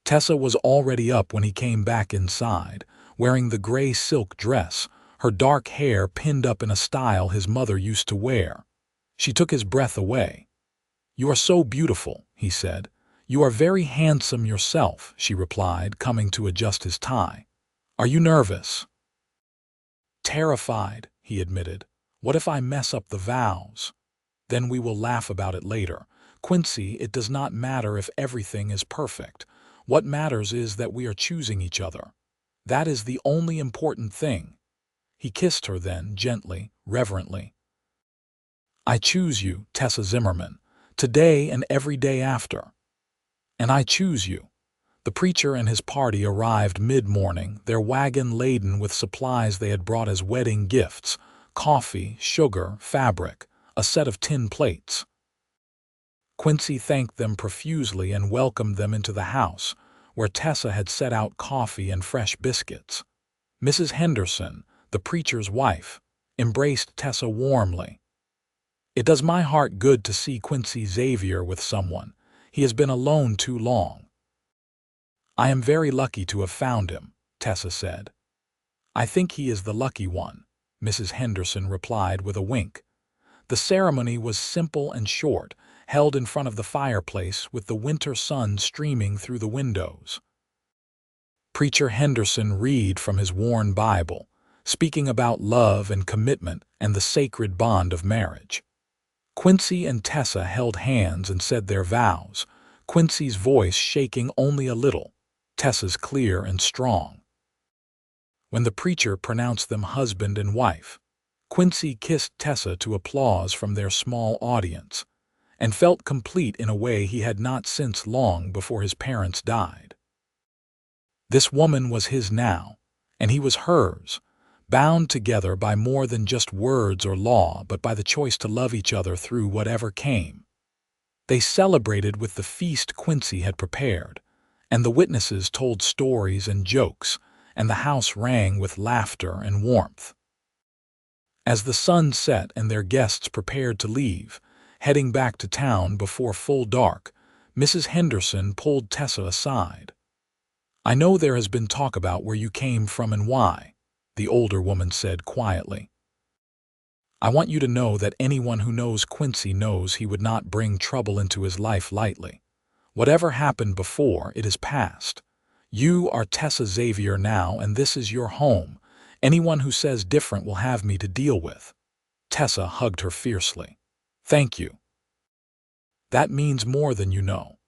Tessa was already up when he came back inside, wearing the gray silk dress, her dark hair pinned up in a style his mother used to wear. She took his breath away. "You are so beautiful," he said. "You are very handsome yourself," she replied, coming to adjust his tie. "Are you nervous?" "Terrified," he admitted. "What if I mess up the vows?" "Then we will laugh about it later. Quincy, it does not matter if everything is perfect. What matters is that we are choosing each other. That is the only important thing." He kissed her then, gently, reverently. "I choose you, Tessa Zimmerman, today and every day after." "And I choose you." The preacher and his party arrived mid-morning, their wagon laden with supplies they had brought as wedding gifts: coffee, sugar, fabric, a set of tin plates. Quincy thanked them profusely and welcomed them into the house, where Tessa had set out coffee and fresh biscuits. Mrs. Henderson, the preacher's wife, embraced Tessa warmly. "It does my heart good to see Quincy Xavier with someone. He has been alone too long." "I am very lucky to have found him," Tessa said. "I think he is the lucky one," Mrs. Henderson replied with a wink. The ceremony was simple and short, held in front of the fireplace with the winter sun streaming through the windows. Preacher Henderson read from his worn Bible, speaking about love and commitment and the sacred bond of marriage. Quincy and Tessa held hands and said their vows, Quincy's voice shaking only a little, Tessa's clear and strong. When the preacher pronounced them husband and wife, Quincy kissed Tessa to applause from their small audience, and felt complete in a way he had not since long before his parents died. This woman was his now, and he was hers, bound together by more than just words or law, but by the choice to love each other through whatever came. They celebrated with the feast Quincy had prepared, and the witnesses told stories and jokes, and the house rang with laughter and warmth. As the sun set and their guests prepared to leave, heading back to town before full dark, Mrs. Henderson pulled Tessa aside. "I know there has been talk about where you came from and why," the older woman said quietly. "I want you to know that anyone who knows Quincy knows he would not bring trouble into his life lightly. Whatever happened before, it is past. You are Tessa Xavier now, and this is your home. Anyone who says different will have me to deal with." Tessa hugged her fiercely. "Thank you. That means more than you know."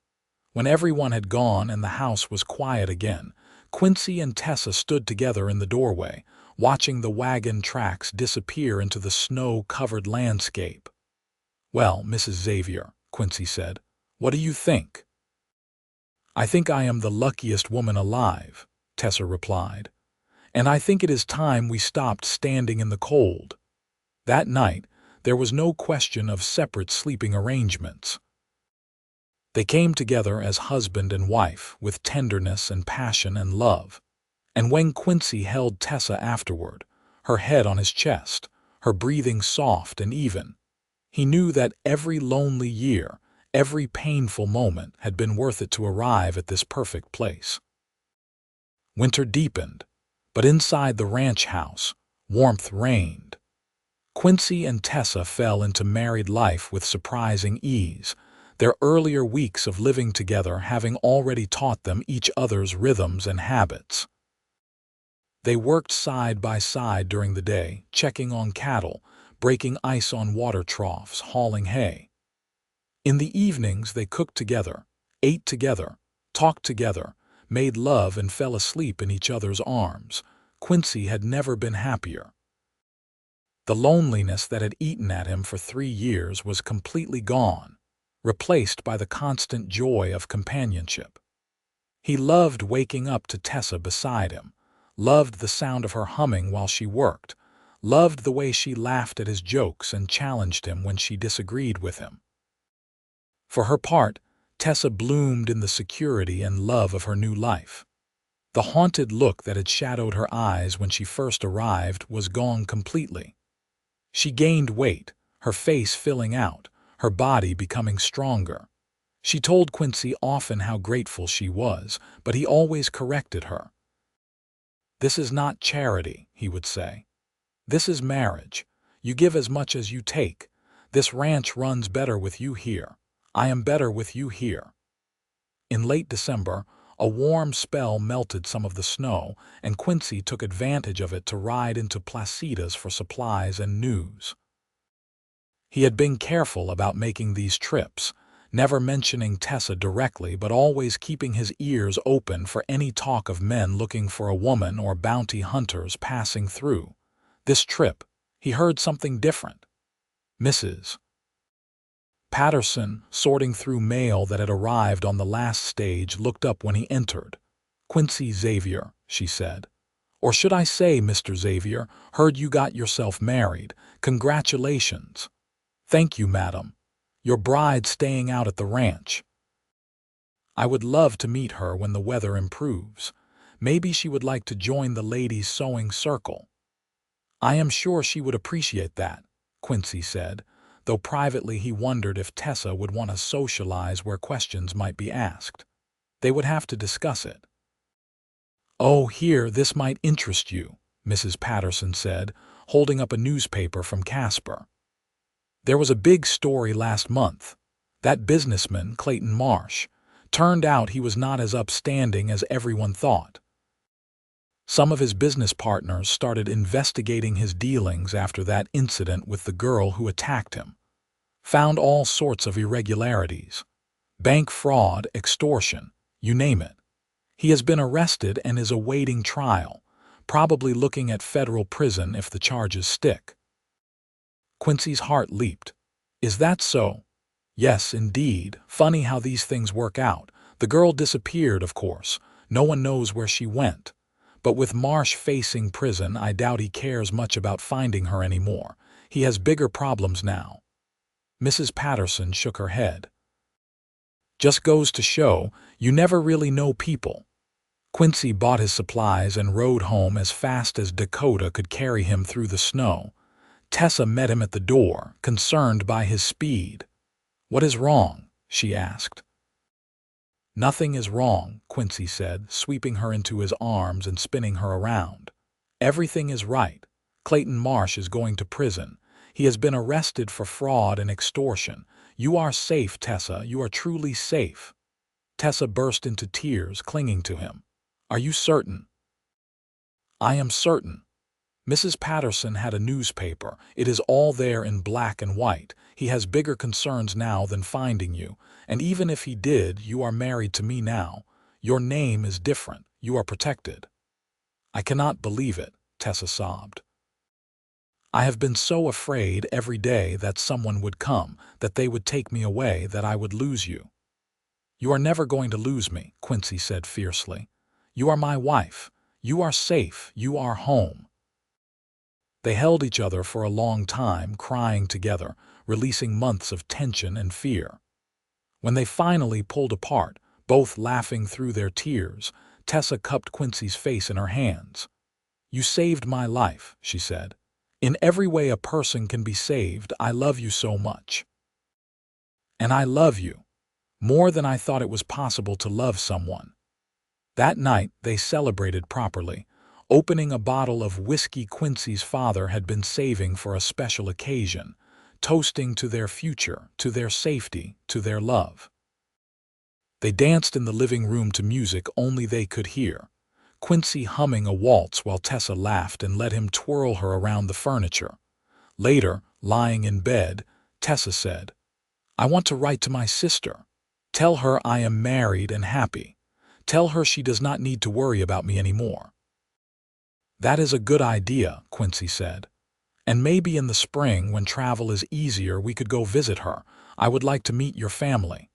When everyone had gone and the house was quiet again, Quincy and Tessa stood together in the doorway, watching the wagon tracks disappear into the snow-covered landscape. "Well, Mrs. Xavier," Quincy said, "what do you think?" "I think I am the luckiest woman alive," Tessa replied. "And I think it is time we stopped standing in the cold." That night, there was no question of separate sleeping arrangements. They came together as husband and wife, with tenderness and passion and love. And when Quincy held Tessa afterward, her head on his chest, her breathing soft and even, he knew that every lonely year, every painful moment had been worth it to arrive at this perfect place. Winter deepened, but inside the ranch house, warmth reigned. Quincy and Tessa fell into married life with surprising ease, their earlier weeks of living together having already taught them each other's rhythms and habits. They worked side by side during the day, checking on cattle, breaking ice on water troughs, hauling hay. In the evenings they cooked together, ate together, talked together, made love and fell asleep in each other's arms. Quincy had never been happier. The loneliness that had eaten at him for 3 years was completely gone, replaced by the constant joy of companionship. He loved waking up to Tessa beside him, loved the sound of her humming while she worked, loved the way she laughed at his jokes and challenged him when she disagreed with him. For her part, Tessa bloomed in the security and love of her new life. The haunted look that had shadowed her eyes when she first arrived was gone completely. She gained weight, her face filling out, her body becoming stronger. She told Quincy often how grateful she was, but he always corrected her. "This is not charity," he would say. "This is marriage. You give as much as you take. This ranch runs better with you here. I am better with you here." In late December, a warm spell melted some of the snow, and Quincy took advantage of it to ride into Placitas for supplies and news. He had been careful about making these trips, never mentioning Tessa directly but always keeping his ears open for any talk of men looking for a woman or bounty hunters passing through. This trip, he heard something different. Mrs. Patterson, sorting through mail that had arrived on the last stage, looked up when he entered. "Quincy Xavier," she said. "Or should I say, Mr. Xavier, heard you got yourself married. Congratulations." "Thank you, madam. Your bride staying out at the ranch." "I would love to meet her when the weather improves. Maybe she would like to join the ladies' sewing circle." "I am sure she would appreciate that," Quincy said, though privately he wondered if Tessa would want to socialize where questions might be asked. They would have to discuss it. "Oh, here, this might interest you," Mrs. Patterson said, holding up a newspaper from Casper. "There was a big story last month. That businessman, Clayton Marsh, turned out he was not as upstanding as everyone thought. Some of his business partners started investigating his dealings after that incident with the girl who attacked him. Found all sorts of irregularities. Bank fraud, extortion, you name it. He has been arrested and is awaiting trial, probably looking at federal prison if the charges stick." Quincy's heart leaped. "Is that so?" "Yes, indeed. Funny how these things work out. The girl disappeared, of course. No one knows where she went. But with Marsh facing prison, I doubt he cares much about finding her anymore. He has bigger problems now." Mrs. Patterson shook her head. Just goes to show, you never really know people. Quincy bought his supplies and rode home as fast as Dakota could carry him through the snow. Tessa met him at the door, concerned by his speed. "What is wrong?" she asked. "Nothing is wrong," Quincy said, sweeping her into his arms and spinning her around. "Everything is right. Clayton Marsh is going to prison. He has been arrested for fraud and extortion. You are safe, Tessa. You are truly safe." Tessa burst into tears, clinging to him. "Are you certain?" "I am certain. Mrs. Patterson had a newspaper. It is all there in black and white. He has bigger concerns now than finding you. And even if he did, you are married to me now. Your name is different. You are protected." "I cannot believe it," Tessa sobbed. "I have been so afraid every day that someone would come, that they would take me away, that I would lose you." "You are never going to lose me," Quincy said fiercely. "You are my wife. You are safe. You are home." They held each other for a long time, crying together, releasing months of tension and fear. When they finally pulled apart, both laughing through their tears, Tessa cupped Quincy's face in her hands. "You saved my life," she said. "In every way a person can be saved. I love you so much." "And I love you, more than I thought it was possible to love someone." That night they celebrated properly, opening a bottle of whiskey Quincy's father had been saving for a special occasion, toasting to their future, to their safety, to their love. They danced in the living room to music only they could hear, Quincy humming a waltz while Tessa laughed and let him twirl her around the furniture. Later, lying in bed, Tessa said, "I want to write to my sister. Tell her I am married and happy. Tell her she does not need to worry about me anymore." "That is a good idea," Quincy said. "And maybe in the spring, when travel is easier, we could go visit her. I would like to meet your family."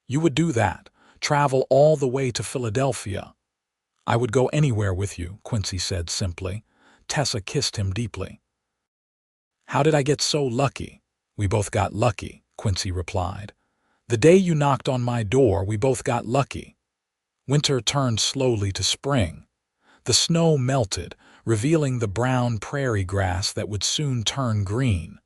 "You would do that? Travel all the way to Philadelphia?" "I would go anywhere with you," Quincy said simply. Tessa kissed him deeply. "How did I get so lucky?" "We both got lucky," Quincy replied. "The day you knocked on my door, we both got lucky." Winter turned slowly to spring. The snow melted, revealing the brown prairie grass that would soon turn green.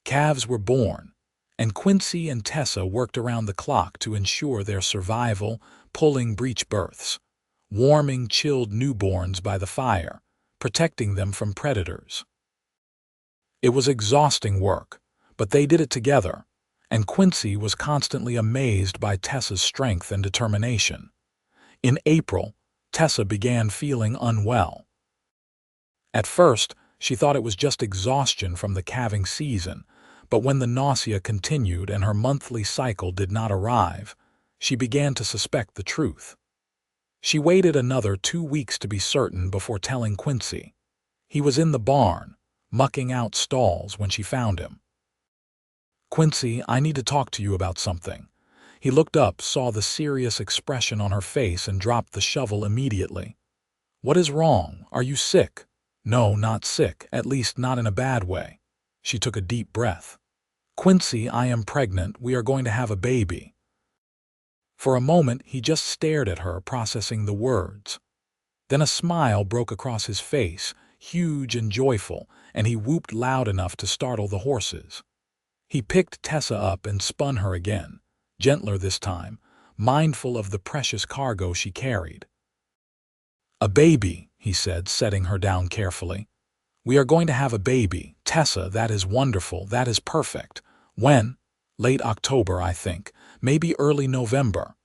Calves were born, and Quincy and Tessa worked around the clock to ensure their survival, pulling breech births, warming chilled newborns by the fire, protecting them from predators. It was exhausting work, but they did it together, and Quincy was constantly amazed by Tessa's strength and determination. In April, Tessa began feeling unwell. At first, she thought it was just exhaustion from the calving season, but when the nausea continued and her monthly cycle did not arrive, she began to suspect the truth. She waited another 2 weeks to be certain before telling Quincy. He was in the barn, mucking out stalls when she found him. "Quincy, I need to talk to you about something." He looked up, saw the serious expression on her face, and dropped the shovel immediately. "What is wrong? Are you sick?" "No, not sick, at least not in a bad way." She took a deep breath. "Quincy, I am pregnant. We are going to have a baby." For a moment, he just stared at her, processing the words. Then a smile broke across his face, huge and joyful, and he whooped loud enough to startle the horses. He picked Tessa up and spun her again, gentler this time, mindful of the precious cargo she carried. "A baby," he said, setting her down carefully. "We are going to have a baby. Tessa, that is wonderful. That is perfect. When? Late October, I think. Maybe early November.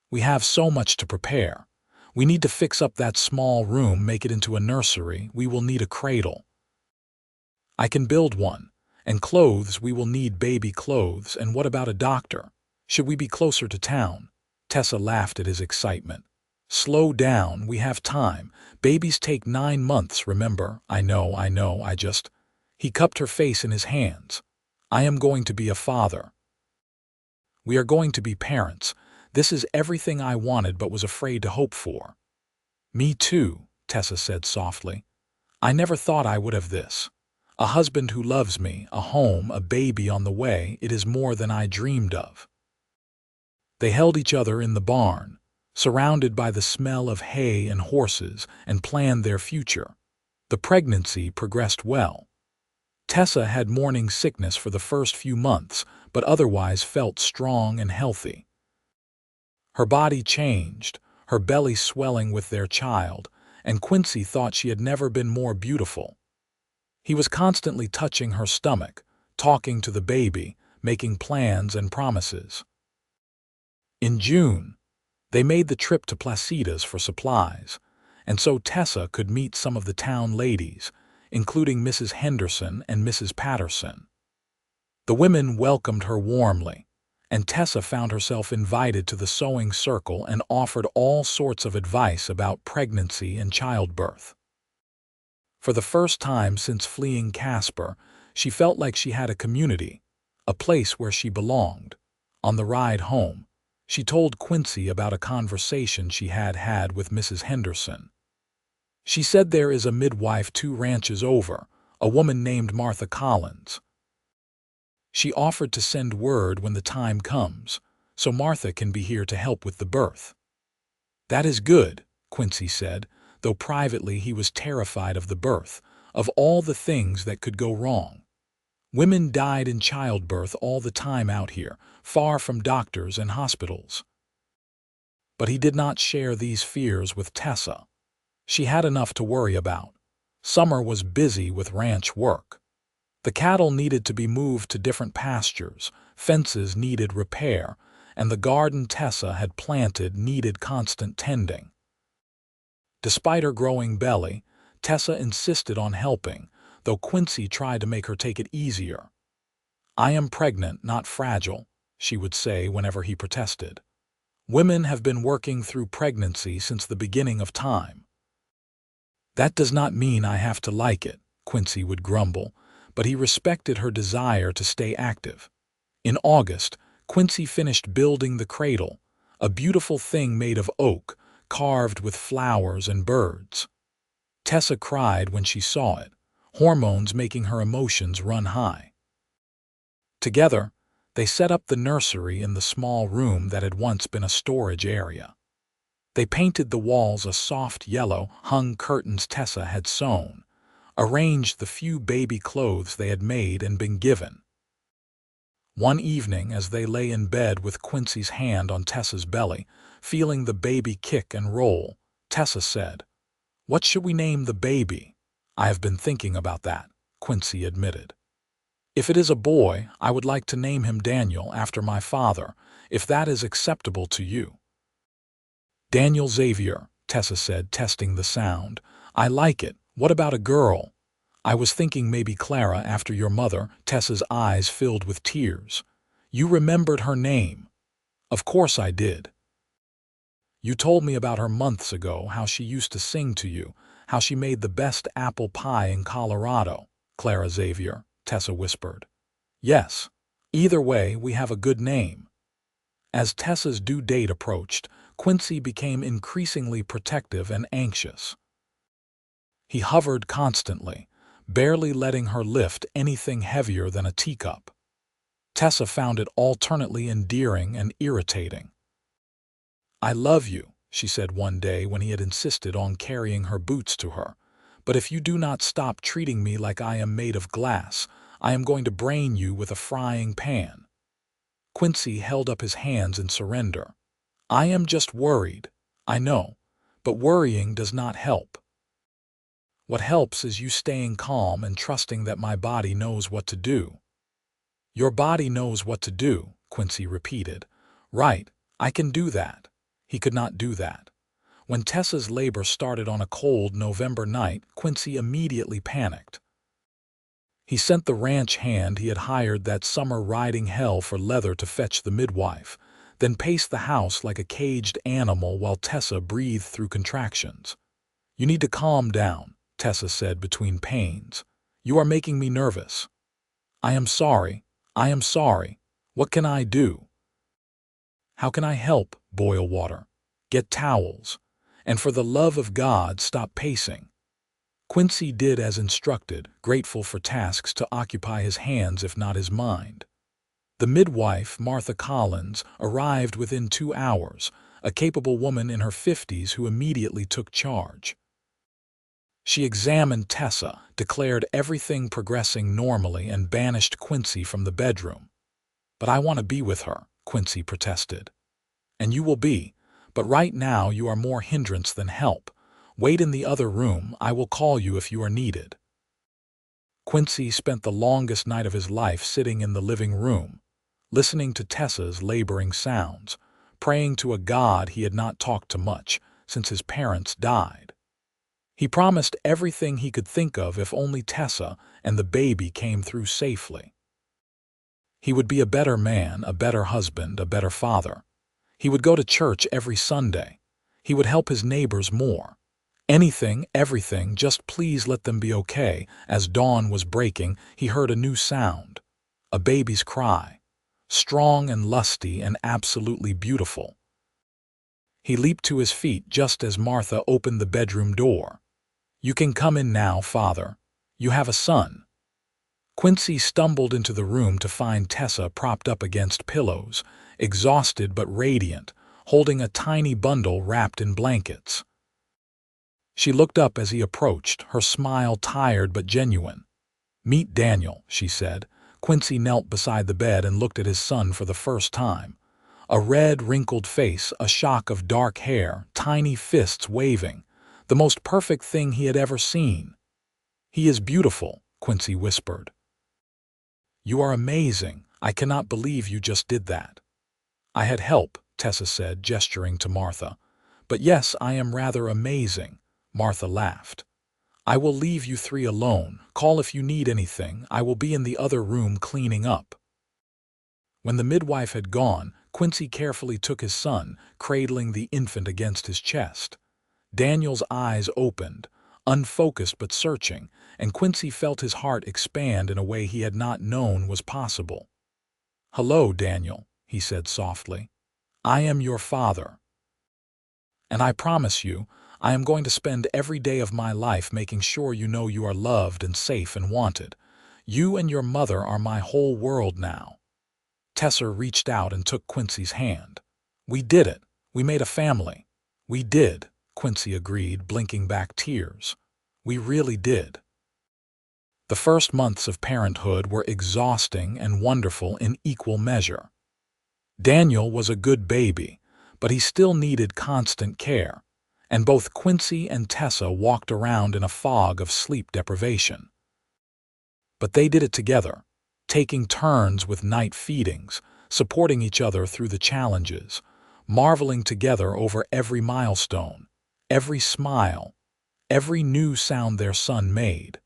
We have so much to prepare. We need to fix up that small room, make it into a nursery. We will need a cradle. I can build one. And clothes, we will need baby clothes. And what about a doctor? Should we be closer to town?" Tessa laughed at his excitement. "Slow down, we have time. Babies take 9 months, remember? I know, I just—" He cupped her face in his hands. "I am going to be a father. We are going to be parents. This is everything I wanted but was afraid to hope for." "Me too," Tessa said softly. "I never thought I would have this. A husband who loves me, a home, a baby on the way. It is more than I dreamed of." They held each other in the barn, surrounded by the smell of hay and horses, and planned their future. The pregnancy progressed well. Tessa had morning sickness for the first few months, but otherwise felt strong and healthy. Her body changed, her belly swelling with their child, and Quincy thought she had never been more beautiful. He was constantly touching her stomach, talking to the baby, making plans and promises. In June, they made the trip to Placida's for supplies, and so Tessa could meet some of the town ladies, including Mrs. Henderson and Mrs. Patterson. The women welcomed her warmly, and Tessa found herself invited to the sewing circle and offered all sorts of advice about pregnancy and childbirth. For the first time since fleeing Casper, she felt like she had a community, a place where she belonged. On the ride home, she told Quincy about a conversation she had had with Mrs. Henderson. She said there is a midwife 2 ranches over, a woman named Martha Collins. She offered to send word when the time comes, so Martha can be here to help with the birth. That is good, Quincy said, though privately he was terrified of the birth, of all the things that could go wrong. Women died in childbirth all the time out here, far from doctors and hospitals. But he did not share these fears with Tessa. She had enough to worry about. Summer was busy with ranch work. The cattle needed to be moved to different pastures, fences needed repair, and the garden Tessa had planted needed constant tending. Despite her growing belly, Tessa insisted on helping, though Quincy tried to make her take it easier. "I am pregnant, not fragile," she would say whenever he protested. "Women have been working through pregnancy since the beginning of time." "That does not mean I have to like it," Quincy would grumble, but he respected her desire to stay active. In August, Quincy finished building the cradle, a beautiful thing made of oak, carved with flowers and birds. Tessa cried when she saw it, hormones making her emotions run high. Together, they set up the nursery in the small room that had once been a storage area. They painted the walls a soft yellow, hung curtains Tessa had sewn, arranged the few baby clothes they had made and been given. One evening, as they lay in bed with Quincy's hand on Tessa's belly, feeling the baby kick and roll, Tessa said, "What should we name the baby?" "I have been thinking about that," Quincy admitted. "If it is a boy, I would like to name him Daniel after my father, if that is acceptable to you." "Daniel Xavier," Tessa said, testing the sound. "I like it. What about a girl?" "I was thinking maybe Clara after your mother." Tessa's eyes filled with tears. "You remembered her name." "Of course I did. You told me about her months ago, how she used to sing to you, how she made the best apple pie in Colorado." "Clara Xavier," Tessa whispered. "Yes. Either way, we have a good name." As Tessa's due date approached, Quincy became increasingly protective and anxious. He hovered constantly, barely letting her lift anything heavier than a teacup. Tessa found it alternately endearing and irritating. "I love you," she said one day when he had insisted on carrying her boots to her, "but if you do not stop treating me like I am made of glass, I am going to brain you with a frying pan." Quincy held up his hands in surrender. "I am just worried, I know, but worrying does not help. What helps is you staying calm and trusting that my body knows what to do." "Your body knows what to do," Quincy repeated. "Right, I can do that." He could not do that. When Tessa's labor started on a cold November night, Quincy immediately panicked. He sent the ranch hand he had hired that summer riding hell for leather to fetch the midwife, then paced the house like a caged animal while Tessa breathed through contractions. "You need to calm down," Tessa said between pains. "You are making me nervous." "I am sorry. I am sorry. What can I do?" "How can I help?" "Boil water. Get towels. And for the love of God, stop pacing." Quincy did as instructed, grateful for tasks to occupy his hands if not his mind. The midwife, Martha Collins, arrived within 2 hours, a capable woman in her 50s who immediately took charge. She examined Tessa, declared everything progressing normally, and banished Quincy from the bedroom. "But I want to be with her," Quincy protested. "And you will be, but right now you are more hindrance than help. Wait in the other room, I will call you if you are needed." Quincy spent the longest night of his life sitting in the living room, listening to Tessa's laboring sounds, praying to a God he had not talked to much since his parents died. He promised everything he could think of if only Tessa and the baby came through safely. He would be a better man, a better husband, a better father. He would go to church every Sunday. He would help his neighbors more. Anything, everything, just please let them be okay. As dawn was breaking, he heard a new sound, a baby's cry, strong and lusty and absolutely beautiful. He leaped to his feet just as Martha opened the bedroom door. "You can come in now, Father. You have a son." Quincy stumbled into the room to find Tessa propped up against pillows, exhausted but radiant, holding a tiny bundle wrapped in blankets. She looked up as he approached, her smile tired but genuine. "Meet Daniel," she said. Quincy knelt beside the bed and looked at his son for the first time. A red, wrinkled face, a shock of dark hair, tiny fists waving, the most perfect thing he had ever seen. "He is beautiful," Quincy whispered. "You are amazing. I cannot believe you just did that." "I had help," Tessa said, gesturing to Martha. "But yes, I am rather amazing," Martha laughed. "I will leave you three alone. Call if you need anything. I will be in the other room cleaning up." When the midwife had gone, Quincy carefully took his son, cradling the infant against his chest. Daniel's eyes opened, unfocused but searching, and Quincy felt his heart expand in a way he had not known was possible. "Hello, Daniel," he said softly. "I am your father. And I promise you, I am going to spend every day of my life making sure you know you are loved and safe and wanted. You and your mother are my whole world now." Tessa reached out and took Quincy's hand. "We did it. We made a family." "We did," Quincy agreed, blinking back tears. "We really did." The first months of parenthood were exhausting and wonderful in equal measure. Daniel was a good baby, but he still needed constant care, and both Quincy and Tessa walked around in a fog of sleep deprivation. But they did it together, taking turns with night feedings, supporting each other through the challenges, marveling together over every milestone, every smile, every new sound their son made.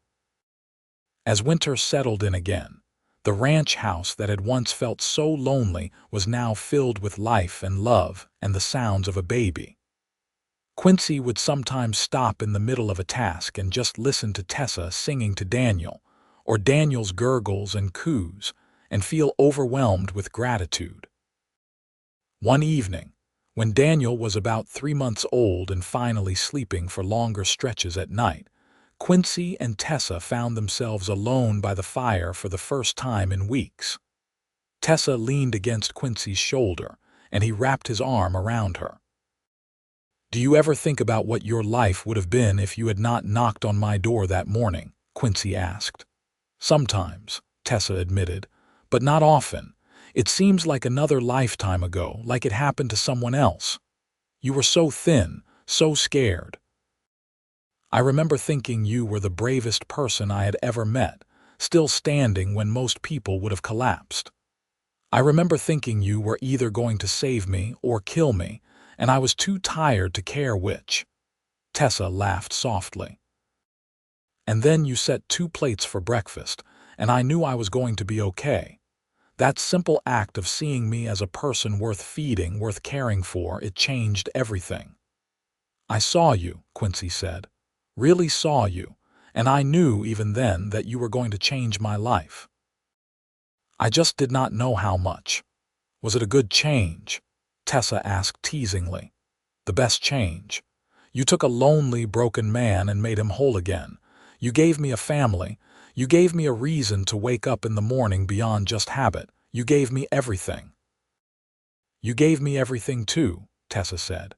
As winter settled in again, the ranch house that had once felt so lonely was now filled with life and love and the sounds of a baby. Quincy would sometimes stop in the middle of a task and just listen to Tessa singing to Daniel, or Daniel's gurgles and coos, and feel overwhelmed with gratitude. One evening, when Daniel was about 3 months old and finally sleeping for longer stretches at night, Quincy and Tessa found themselves alone by the fire for the first time in weeks. Tessa leaned against Quincy's shoulder, and he wrapped his arm around her. "Do you ever think about what your life would have been if you had not knocked on my door that morning?" Quincy asked. "Sometimes," Tessa admitted, "but not often. It seems like another lifetime ago, like it happened to someone else. You were so thin, so scared. I remember thinking you were the bravest person I had ever met, still standing when most people would have collapsed. I remember thinking you were either going to save me or kill me, and I was too tired to care which." Tessa laughed softly. "And then you set 2 plates for breakfast, and I knew I was going to be okay. That simple act of seeing me as a person worth feeding, worth caring for, it changed everything." "I saw you," Quincy said. "Really saw you, and I knew even then that you were going to change my life. I just did not know how much." "Was it a good change?" Tessa asked teasingly. "The best change. You took a lonely, broken man and made him whole again. You gave me a family. You gave me a reason to wake up in the morning beyond just habit. You gave me everything." "You gave me everything too," Tessa said.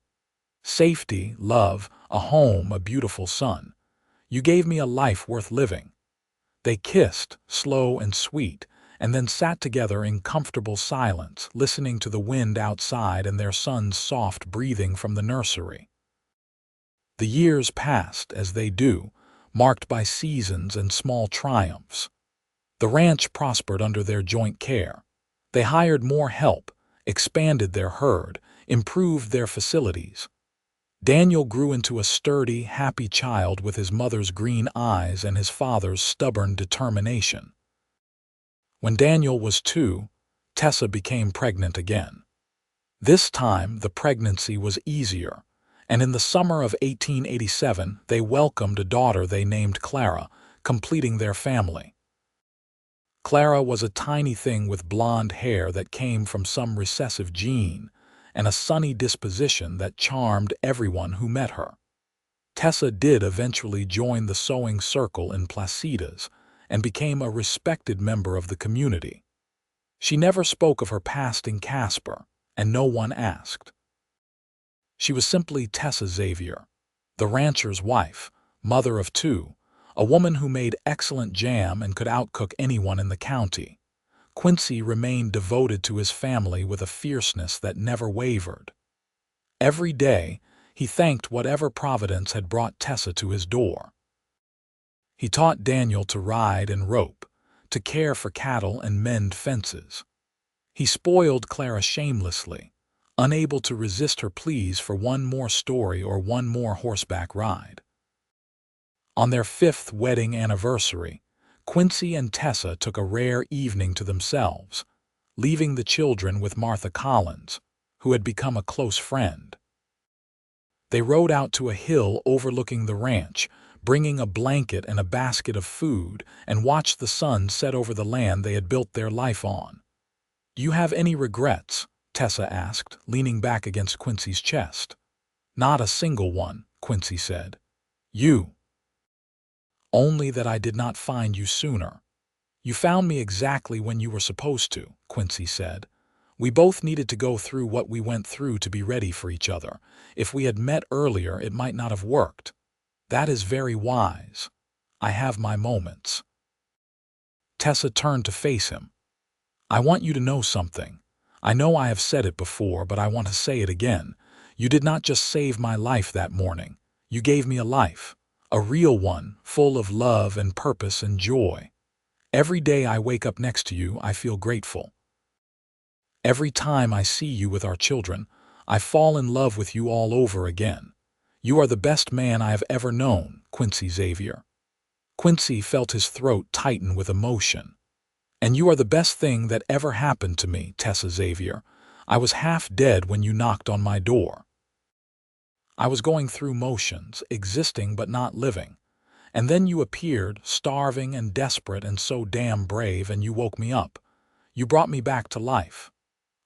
"Safety, love, a home, a beautiful son. You gave me a life worth living." They kissed, slow and sweet, and then sat together in comfortable silence, listening to the wind outside and their son's soft breathing from the nursery. The years passed, as they do, marked by seasons and small triumphs. The ranch prospered under their joint care. They hired more help, expanded their herd, improved their facilities. Daniel grew into a sturdy, happy child with his mother's green eyes and his father's stubborn determination. When Daniel was 2, Tessa became pregnant again. This time, the pregnancy was easier, and in the summer of 1887, they welcomed a daughter they named Clara, completing their family. Clara was a tiny thing with blonde hair that came from some recessive gene, and a sunny disposition that charmed everyone who met her. Tessa did eventually join the sewing circle in Placitas and became a respected member of the community. She never spoke of her past in Casper, and no one asked. She was simply Tessa Xavier, the rancher's wife, mother of 2, a woman who made excellent jam and could outcook anyone in the county. Quincy remained devoted to his family with a fierceness that never wavered. Every day, he thanked whatever providence had brought Tessa to his door. He taught Daniel to ride and rope, to care for cattle and mend fences. He spoiled Clara shamelessly, unable to resist her pleas for one more story or one more horseback ride. On their 5th wedding anniversary, Quincy and Tessa took a rare evening to themselves, leaving the children with Martha Collins, who had become a close friend. They rode out to a hill overlooking the ranch, bringing a blanket and a basket of food, and watched the sun set over the land they had built their life on. "Do you have any regrets?" Tessa asked, leaning back against Quincy's chest. "Not a single one," Quincy said. "You?" "Only that I did not find you sooner." "You found me exactly when you were supposed to," Quincy said. "We both needed to go through what we went through to be ready for each other. If we had met earlier, it might not have worked." "That is very wise. I have my moments." Tessa turned to face him. "I want you to know something. I know I have said it before, but I want to say it again. You did not just save my life that morning. You gave me a life. A real one, full of love and purpose and joy. Every day I wake up next to you, I feel grateful. Every time I see you with our children, I fall in love with you all over again. You are the best man I have ever known, Quincy Xavier." Quincy felt his throat tighten with emotion. "And you are the best thing that ever happened to me, Tessa Xavier. I was half dead when you knocked on my door. I was going through motions, existing but not living. And then you appeared, starving and desperate and so damn brave, and you woke me up. You brought me back to life."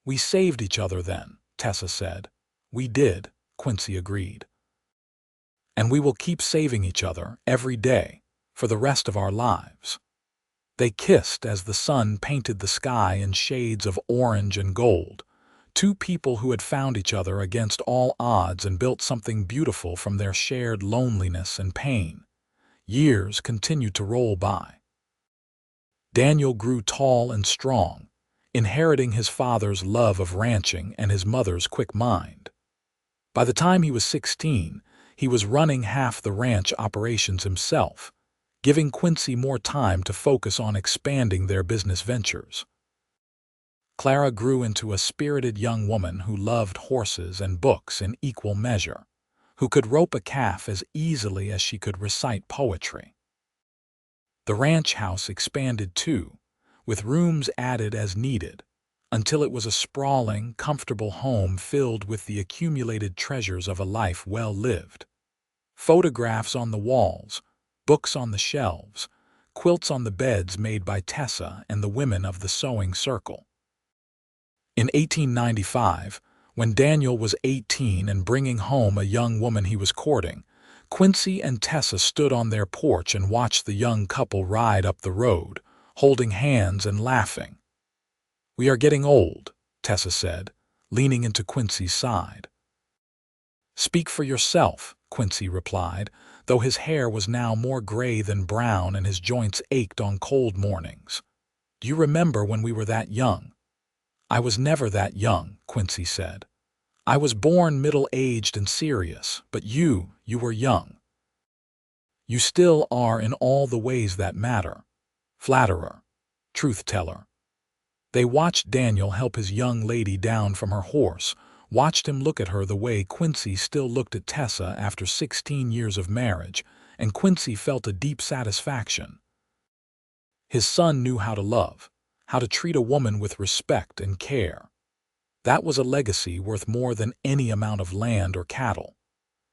"We saved each other then," Tessa said. "We did," Quincy agreed. "And we will keep saving each other every day, for the rest of our lives." They kissed as the sun painted the sky in shades of orange and gold. 2 people who had found each other against all odds and built something beautiful from their shared loneliness and pain. Years continued to roll by. Daniel grew tall and strong, inheriting his father's love of ranching and his mother's quick mind. By the time he was 16, he was running half the ranch operations himself, giving Quincy more time to focus on expanding their business ventures. Clara grew into a spirited young woman who loved horses and books in equal measure, who could rope a calf as easily as she could recite poetry. The ranch house expanded too, with rooms added as needed, until it was a sprawling, comfortable home filled with the accumulated treasures of a life well lived. Photographs on the walls, books on the shelves, quilts on the beds made by Tessa and the women of the sewing circle. In 1895, when Daniel was 18 and bringing home a young woman he was courting, Quincy and Tessa stood on their porch and watched the young couple ride up the road, holding hands and laughing. We are getting old, Tessa said, leaning into Quincy's side. Speak for yourself, Quincy replied, though his hair was now more gray than brown and his joints ached on cold mornings. Do you remember when we were that young? I was never that young, Quincy said. I was born middle-aged and serious, but you were young. You still are in all the ways that matter. Flatterer, truth-teller. They watched Daniel help his young lady down from her horse, watched him look at her the way Quincy still looked at Tessa after 16 years of marriage, and Quincy felt a deep satisfaction. His son knew how to love, how to treat a woman with respect and care. That was a legacy worth more than any amount of land or cattle.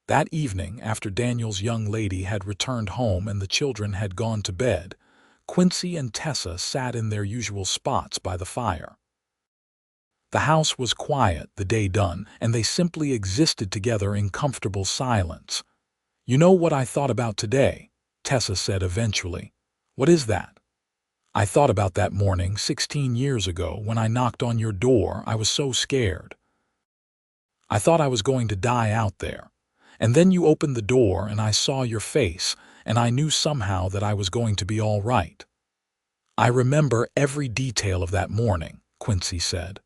That evening, after Daniel's young lady had returned home and the children had gone to bed, Quincy and Tessa sat in their usual spots by the fire. The house was quiet, the day done, and they simply existed together in comfortable silence. You know what I thought about today? Tessa said eventually. What is that? I thought about that morning 16 years ago when I knocked on your door. I was so scared. I thought I was going to die out there. And then you opened the door and I saw your face, and I knew somehow that I was going to be all right. I remember every detail of that morning, Quincy said.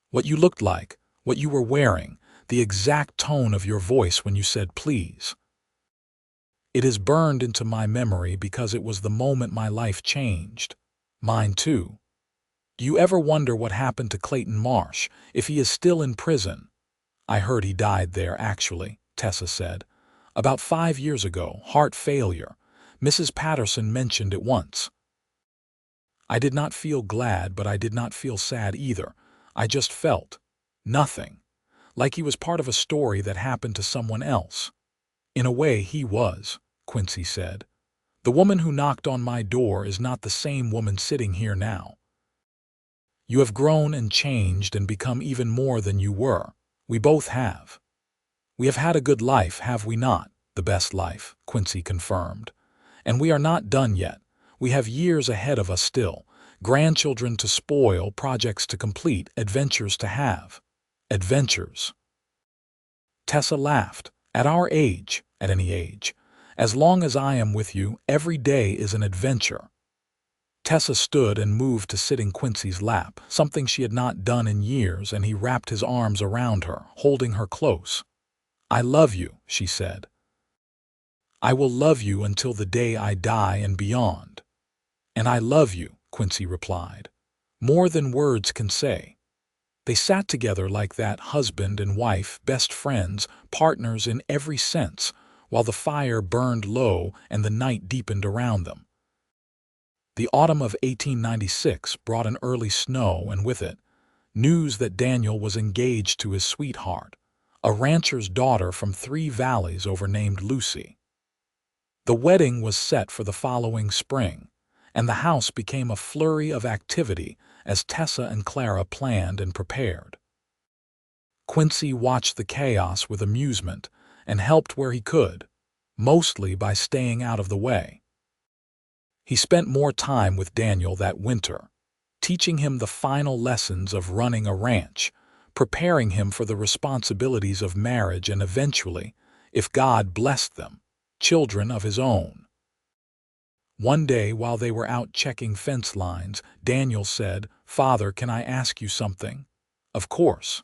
What you looked like, what you were wearing, the exact tone of your voice when you said please. It is burned into my memory because it was the moment my life changed. Mine too. Do you ever wonder what happened to Clayton Marsh, if he is still in prison? I heard he died there, actually, Tessa said. About 5 years ago, heart failure. Mrs. Patterson mentioned it once. I did not feel glad, but I did not feel sad either. I just felt nothing, like he was part of a story that happened to someone else. In a way, he was, Quincy said. The woman who knocked on my door is not the same woman sitting here now. You have grown and changed and become even more than you were. We both have. We have had a good life, have we not? The best life, Quincy confirmed. And we are not done yet. We have years ahead of us still. Grandchildren to spoil, projects to complete, adventures to have. Adventures. Tessa laughed. At our age, at any age, as long as I am with you, every day is an adventure. Tessa stood and moved to sit in Quincy's lap, something she had not done in years, and he wrapped his arms around her, holding her close. I love you, she said. I will love you until the day I die and beyond. And I love you, Quincy replied. More than words can say. They sat together like that, husband and wife, best friends, partners in every sense, while the fire burned low and the night deepened around them. The autumn of 1896 brought an early snow, and with it, news that Daniel was engaged to his sweetheart, a rancher's daughter from 3 valleys over named Lucy. The wedding was set for the following spring, and the house became a flurry of activity as Tessa and Clara planned and prepared. Quincy watched the chaos with amusement and helped where he could, mostly by staying out of the way. He spent more time with Daniel that winter, teaching him the final lessons of running a ranch, preparing him for the responsibilities of marriage and eventually, if God blessed them, children of his own. One day, while they were out checking fence lines, Daniel said, "Father, can I ask you something?" "Of course."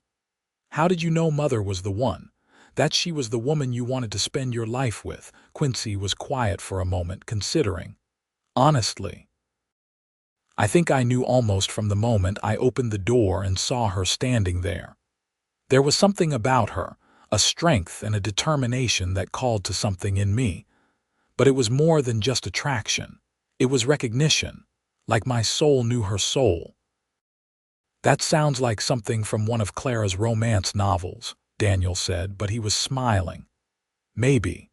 "How did you know Mother was the one? That she was the woman you wanted to spend your life with?" Quincy was quiet for a moment, considering. "Honestly, I think I knew almost from the moment I opened the door and saw her standing there. There was something about her, a strength and a determination that called to something in me. But it was more than just attraction. It was recognition, like my soul knew her soul." "That sounds like something from one of Clara's romance novels," Daniel said, but he was smiling. "Maybe.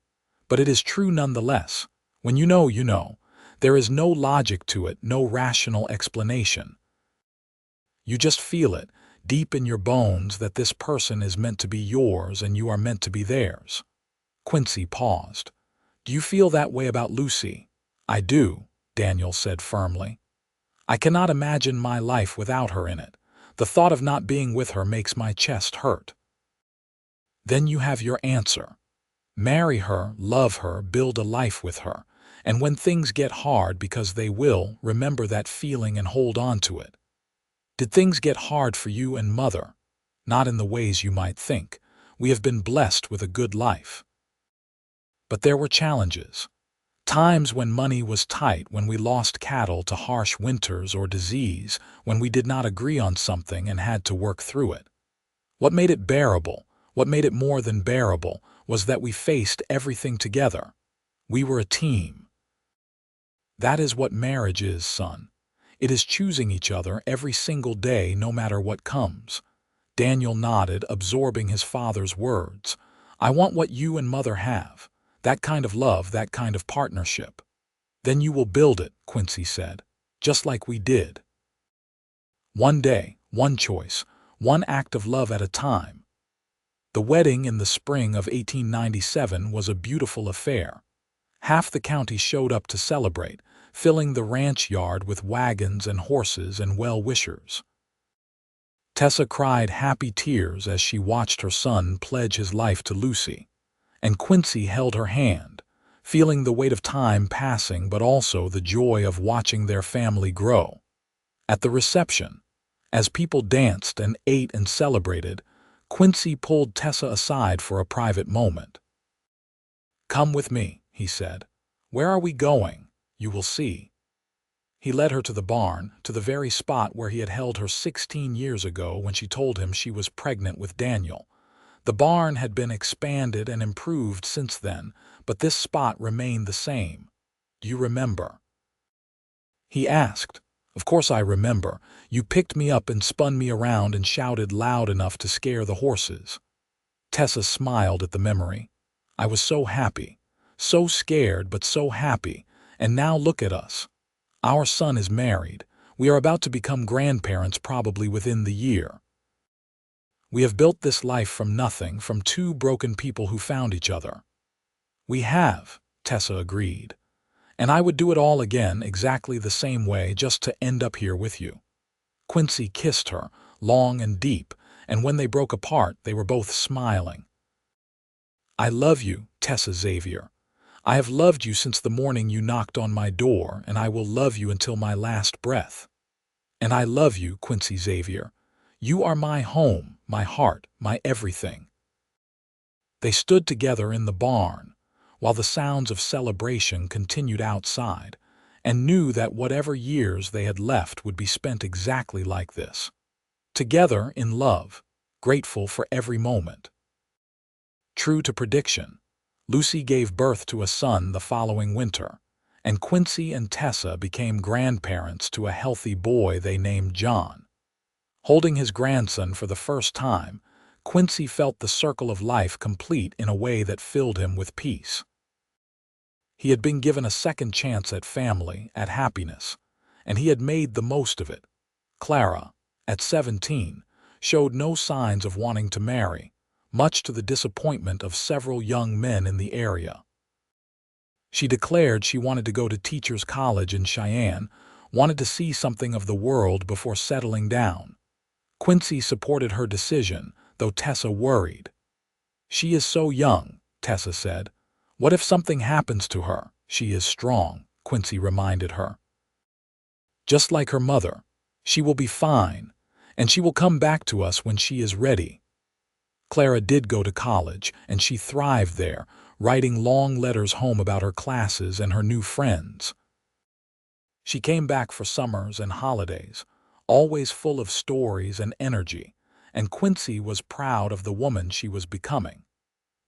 But it is true nonetheless. When you know, you know. There is no logic to it, no rational explanation. You just feel it, deep in your bones, that this person is meant to be yours and you are meant to be theirs." Quincy paused. "Do you feel that way about Lucy?" "I do," Daniel said firmly. "I cannot imagine my life without her in it. The thought of not being with her makes my chest hurt. Then you have your answer. Marry her, love her, build a life with her. And when things get hard, because they will, remember that feeling and hold on to it. Did things get hard for you and Mother? Not in the ways you might think. We have been blessed with a good life. But there were challenges. Times when money was tight, when we lost cattle to harsh winters or disease, when we did not agree on something and had to work through it. What made it bearable, what made it more than bearable, was that we faced everything together. We were a team. That is what marriage is, son. It is choosing each other every single day, no matter what comes. Daniel nodded, absorbing his father's words. I want what you and Mother have. That kind of love, that kind of partnership. Then you will build it, Quincy said, just like we did. One day, one choice, one act of love at a time. The wedding in the spring of 1897 was a beautiful affair. Half the county showed up to celebrate, filling the ranch yard with wagons and horses and well-wishers. Tessa cried happy tears as she watched her son pledge his life to Lucy, and Quincy held her hand, feeling the weight of time passing but also the joy of watching their family grow. At the reception, as people danced and ate and celebrated, Quincy pulled Tessa aside for a private moment. Come with me, he said. Where are we going? You will see. He led her to the barn, to the very spot where he had held her 16 years ago when she told him she was pregnant with Daniel. The barn had been expanded and improved since then, but this spot remained the same. Do you remember? He asked. Of course I remember. You picked me up and spun me around and shouted loud enough to scare the horses. Tessa smiled at the memory. I was so happy. So scared, but so happy. And now look at us. Our son is married. We are about to become grandparents probably within the year. We have built this life from nothing, from two broken people who found each other. We have, Tessa agreed. And I would do it all again exactly the same way just to end up here with you. Quincy kissed her, long and deep, and when they broke apart, they were both smiling. I love you, Tessa Xavier. I have loved you since the morning you knocked on my door, and I will love you until my last breath. And I love you, Quincy Xavier. You are my home, my heart, my everything. They stood together in the barn, while the sounds of celebration continued outside, and knew that whatever years they had left would be spent exactly like this. Together in love, grateful for every moment. True to prediction, Lucy gave birth to a son the following winter, and Quincy and Tessa became grandparents to a healthy boy they named John. Holding his grandson for the first time, Quincy felt the circle of life complete in a way that filled him with peace. He had been given a second chance at family, at happiness, and he had made the most of it. Clara, at 17, showed no signs of wanting to marry, much to the disappointment of several young men in the area. She declared she wanted to go to Teachers College in Cheyenne, wanted to see something of the world before settling down. Quincy supported her decision, though Tessa worried. She is so young, Tessa said. What if something happens to her? She is strong, Quincy reminded her. Just like her mother, she will be fine, and she will come back to us when she is ready. Clara did go to college, and she thrived there, writing long letters home about her classes and her new friends. She came back for summers and holidays, always full of stories and energy, and Quincy was proud of the woman she was becoming.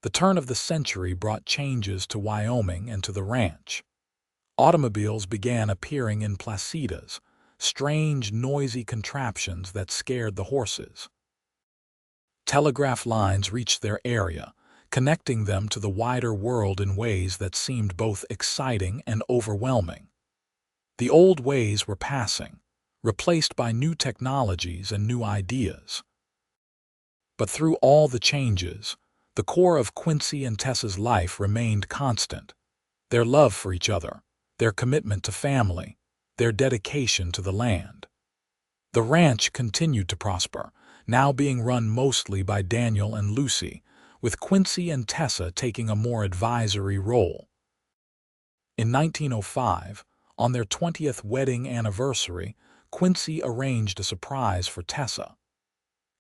The turn of the century brought changes to Wyoming and to the ranch. Automobiles began appearing in placitas, strange, noisy contraptions that scared the horses. Telegraph lines reached their area, connecting them to the wider world in ways that seemed both exciting and overwhelming. The old ways were passing, replaced by new technologies and new ideas. But through all the changes, the core of Quincy and Tessa's life remained constant. Their love for each other, their commitment to family, their dedication to the land. The ranch continued to prosper, now being run mostly by Daniel and Lucy, with Quincy and Tessa taking a more advisory role. In 1905, on their 20th wedding anniversary, Quincy arranged a surprise for Tessa.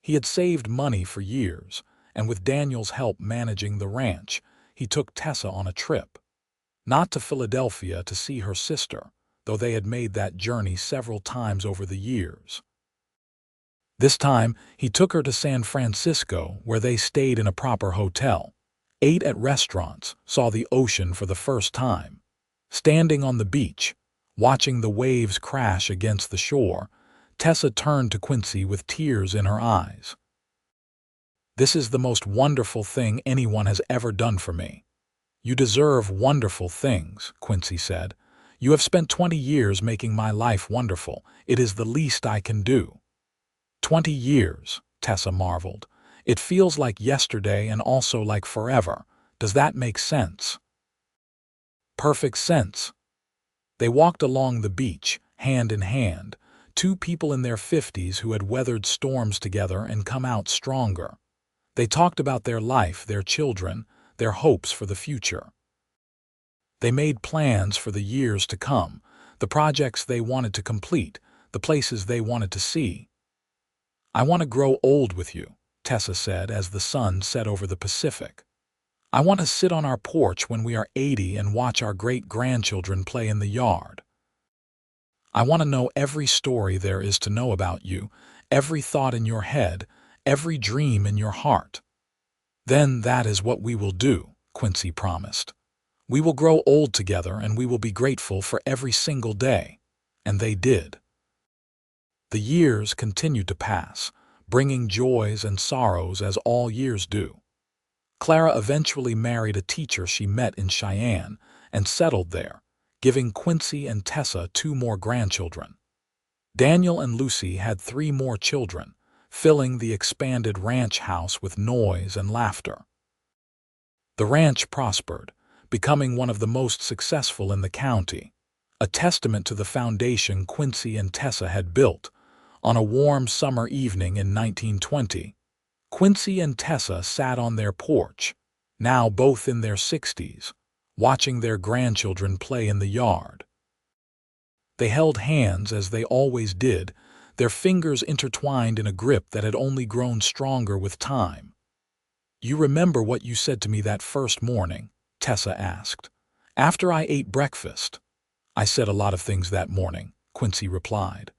He had saved money for years, and with Daniel's help managing the ranch, he took Tessa on a trip. Not to Philadelphia to see her sister, though they had made that journey several times over the years. This time, he took her to San Francisco, where they stayed in a proper hotel, ate at restaurants, saw the ocean for the first time. Standing on the beach, watching the waves crash against the shore, Tessa turned to Quincy with tears in her eyes. "This is the most wonderful thing anyone has ever done for me." "You deserve wonderful things," Quincy said. "You have spent 20 years making my life wonderful. It is the least I can do." 20 years, Tessa marveled. "It feels like yesterday and also like forever. Does that make sense?" "Perfect sense." They walked along the beach, hand in hand, two people in their 50s who had weathered storms together and come out stronger. They talked about their life, their children, their hopes for the future. They made plans for the years to come, the projects they wanted to complete, the places they wanted to see. "I want to grow old with you," Tessa said as the sun set over the Pacific. "I want to sit on our porch when we are 80 and watch our great-grandchildren play in the yard. I want to know every story there is to know about you, every thought in your head, every dream in your heart." "Then that is what we will do," Quincy promised. "We will grow old together and we will be grateful for every single day." And they did. The years continued to pass, bringing joys and sorrows as all years do. Clara eventually married a teacher she met in Cheyenne and settled there, giving Quincy and Tessa 2 more grandchildren. Daniel and Lucy had 3 more children, filling the expanded ranch house with noise and laughter. The ranch prospered, becoming one of the most successful in the county, a testament to the foundation Quincy and Tessa had built. On a warm summer evening in 1920, Quincy and Tessa sat on their porch, now both in their 60s, watching their grandchildren play in the yard. They held hands as they always did, their fingers intertwined in a grip that had only grown stronger with time. "You remember what you said to me that first morning?" Tessa asked. "After I ate breakfast." "I said a lot of things that morning," Quincy replied.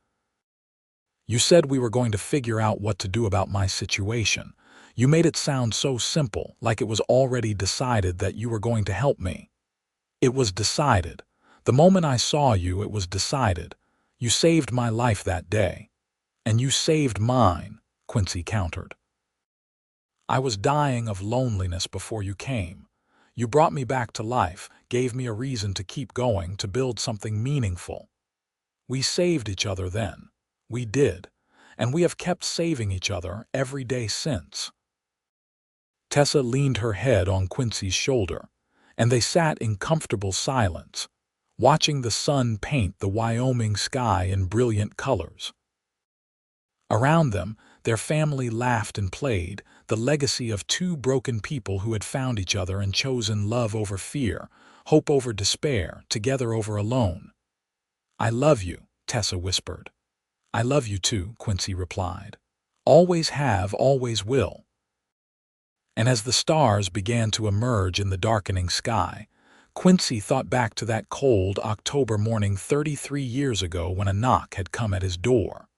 "You said we were going to figure out what to do about my situation. You made it sound so simple, like it was already decided that you were going to help me." "It was decided. The moment I saw you, it was decided. You saved my life that day." "And you saved mine," Quincy countered. "I was dying of loneliness before you came. You brought me back to life, gave me a reason to keep going, to build something meaningful. We saved each other then. We did. And we have kept saving each other every day since." Tessa leaned her head on Quincy's shoulder, and they sat in comfortable silence, watching the sun paint the Wyoming sky in brilliant colors. Around them, their family laughed and played, the legacy of 2 broken people who had found each other and chosen love over fear, hope over despair, together over alone. "I love you," Tessa whispered. "I love you too," Quincy replied. "Always have, always will." And as the stars began to emerge in the darkening sky, Quincy thought back to that cold October morning 33 years ago when a knock had come at his door.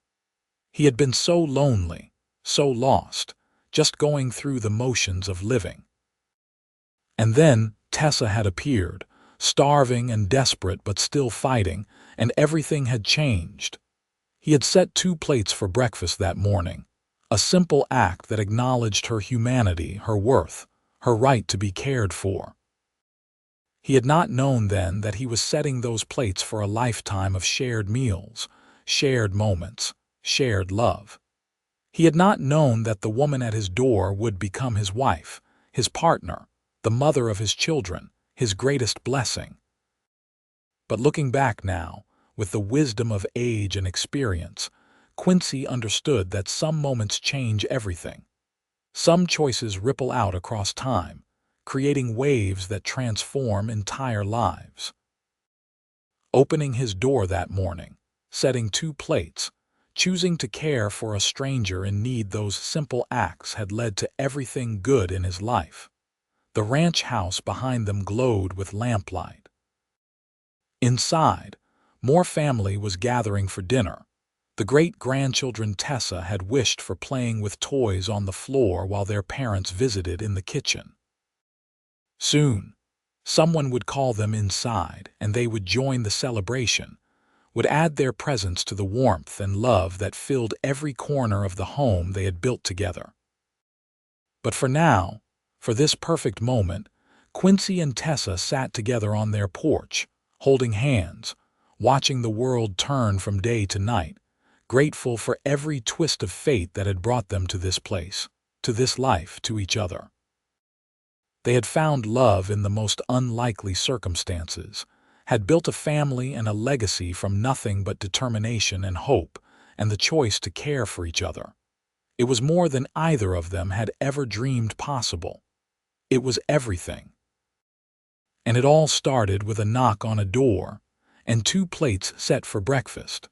He had been so lonely, so lost, just going through the motions of living. And then Tessa had appeared, starving and desperate but still fighting, and everything had changed. He had set 2 plates for breakfast that morning, a simple act that acknowledged her humanity, her worth, her right to be cared for. He had not known then that he was setting those plates for a lifetime of shared meals, shared moments, shared love. He had not known that the woman at his door would become his wife, his partner, the mother of his children, his greatest blessing. But looking back now, with the wisdom of age and experience, Quincy understood that some moments change everything. Some choices ripple out across time, creating waves that transform entire lives. Opening his door that morning, setting 2 plates, choosing to care for a stranger in need, those simple acts had led to everything good in his life. The ranch house behind them glowed with lamplight. Inside, more family was gathering for dinner. The great-grandchildren Tessa had wished for, playing with toys on the floor while their parents visited in the kitchen. Soon, someone would call them inside, and they would join the celebration, would add their presence to the warmth and love that filled every corner of the home they had built together. But for now, for this perfect moment, Quincy and Tessa sat together on their porch, holding hands, watching the world turn from day to night, grateful for every twist of fate that had brought them to this place, to this life, to each other. They had found love in the most unlikely circumstances, had built a family and a legacy from nothing but determination and hope, and the choice to care for each other. It was more than either of them had ever dreamed possible. It was everything. And it all started with a knock on a door and 2 plates set for breakfast.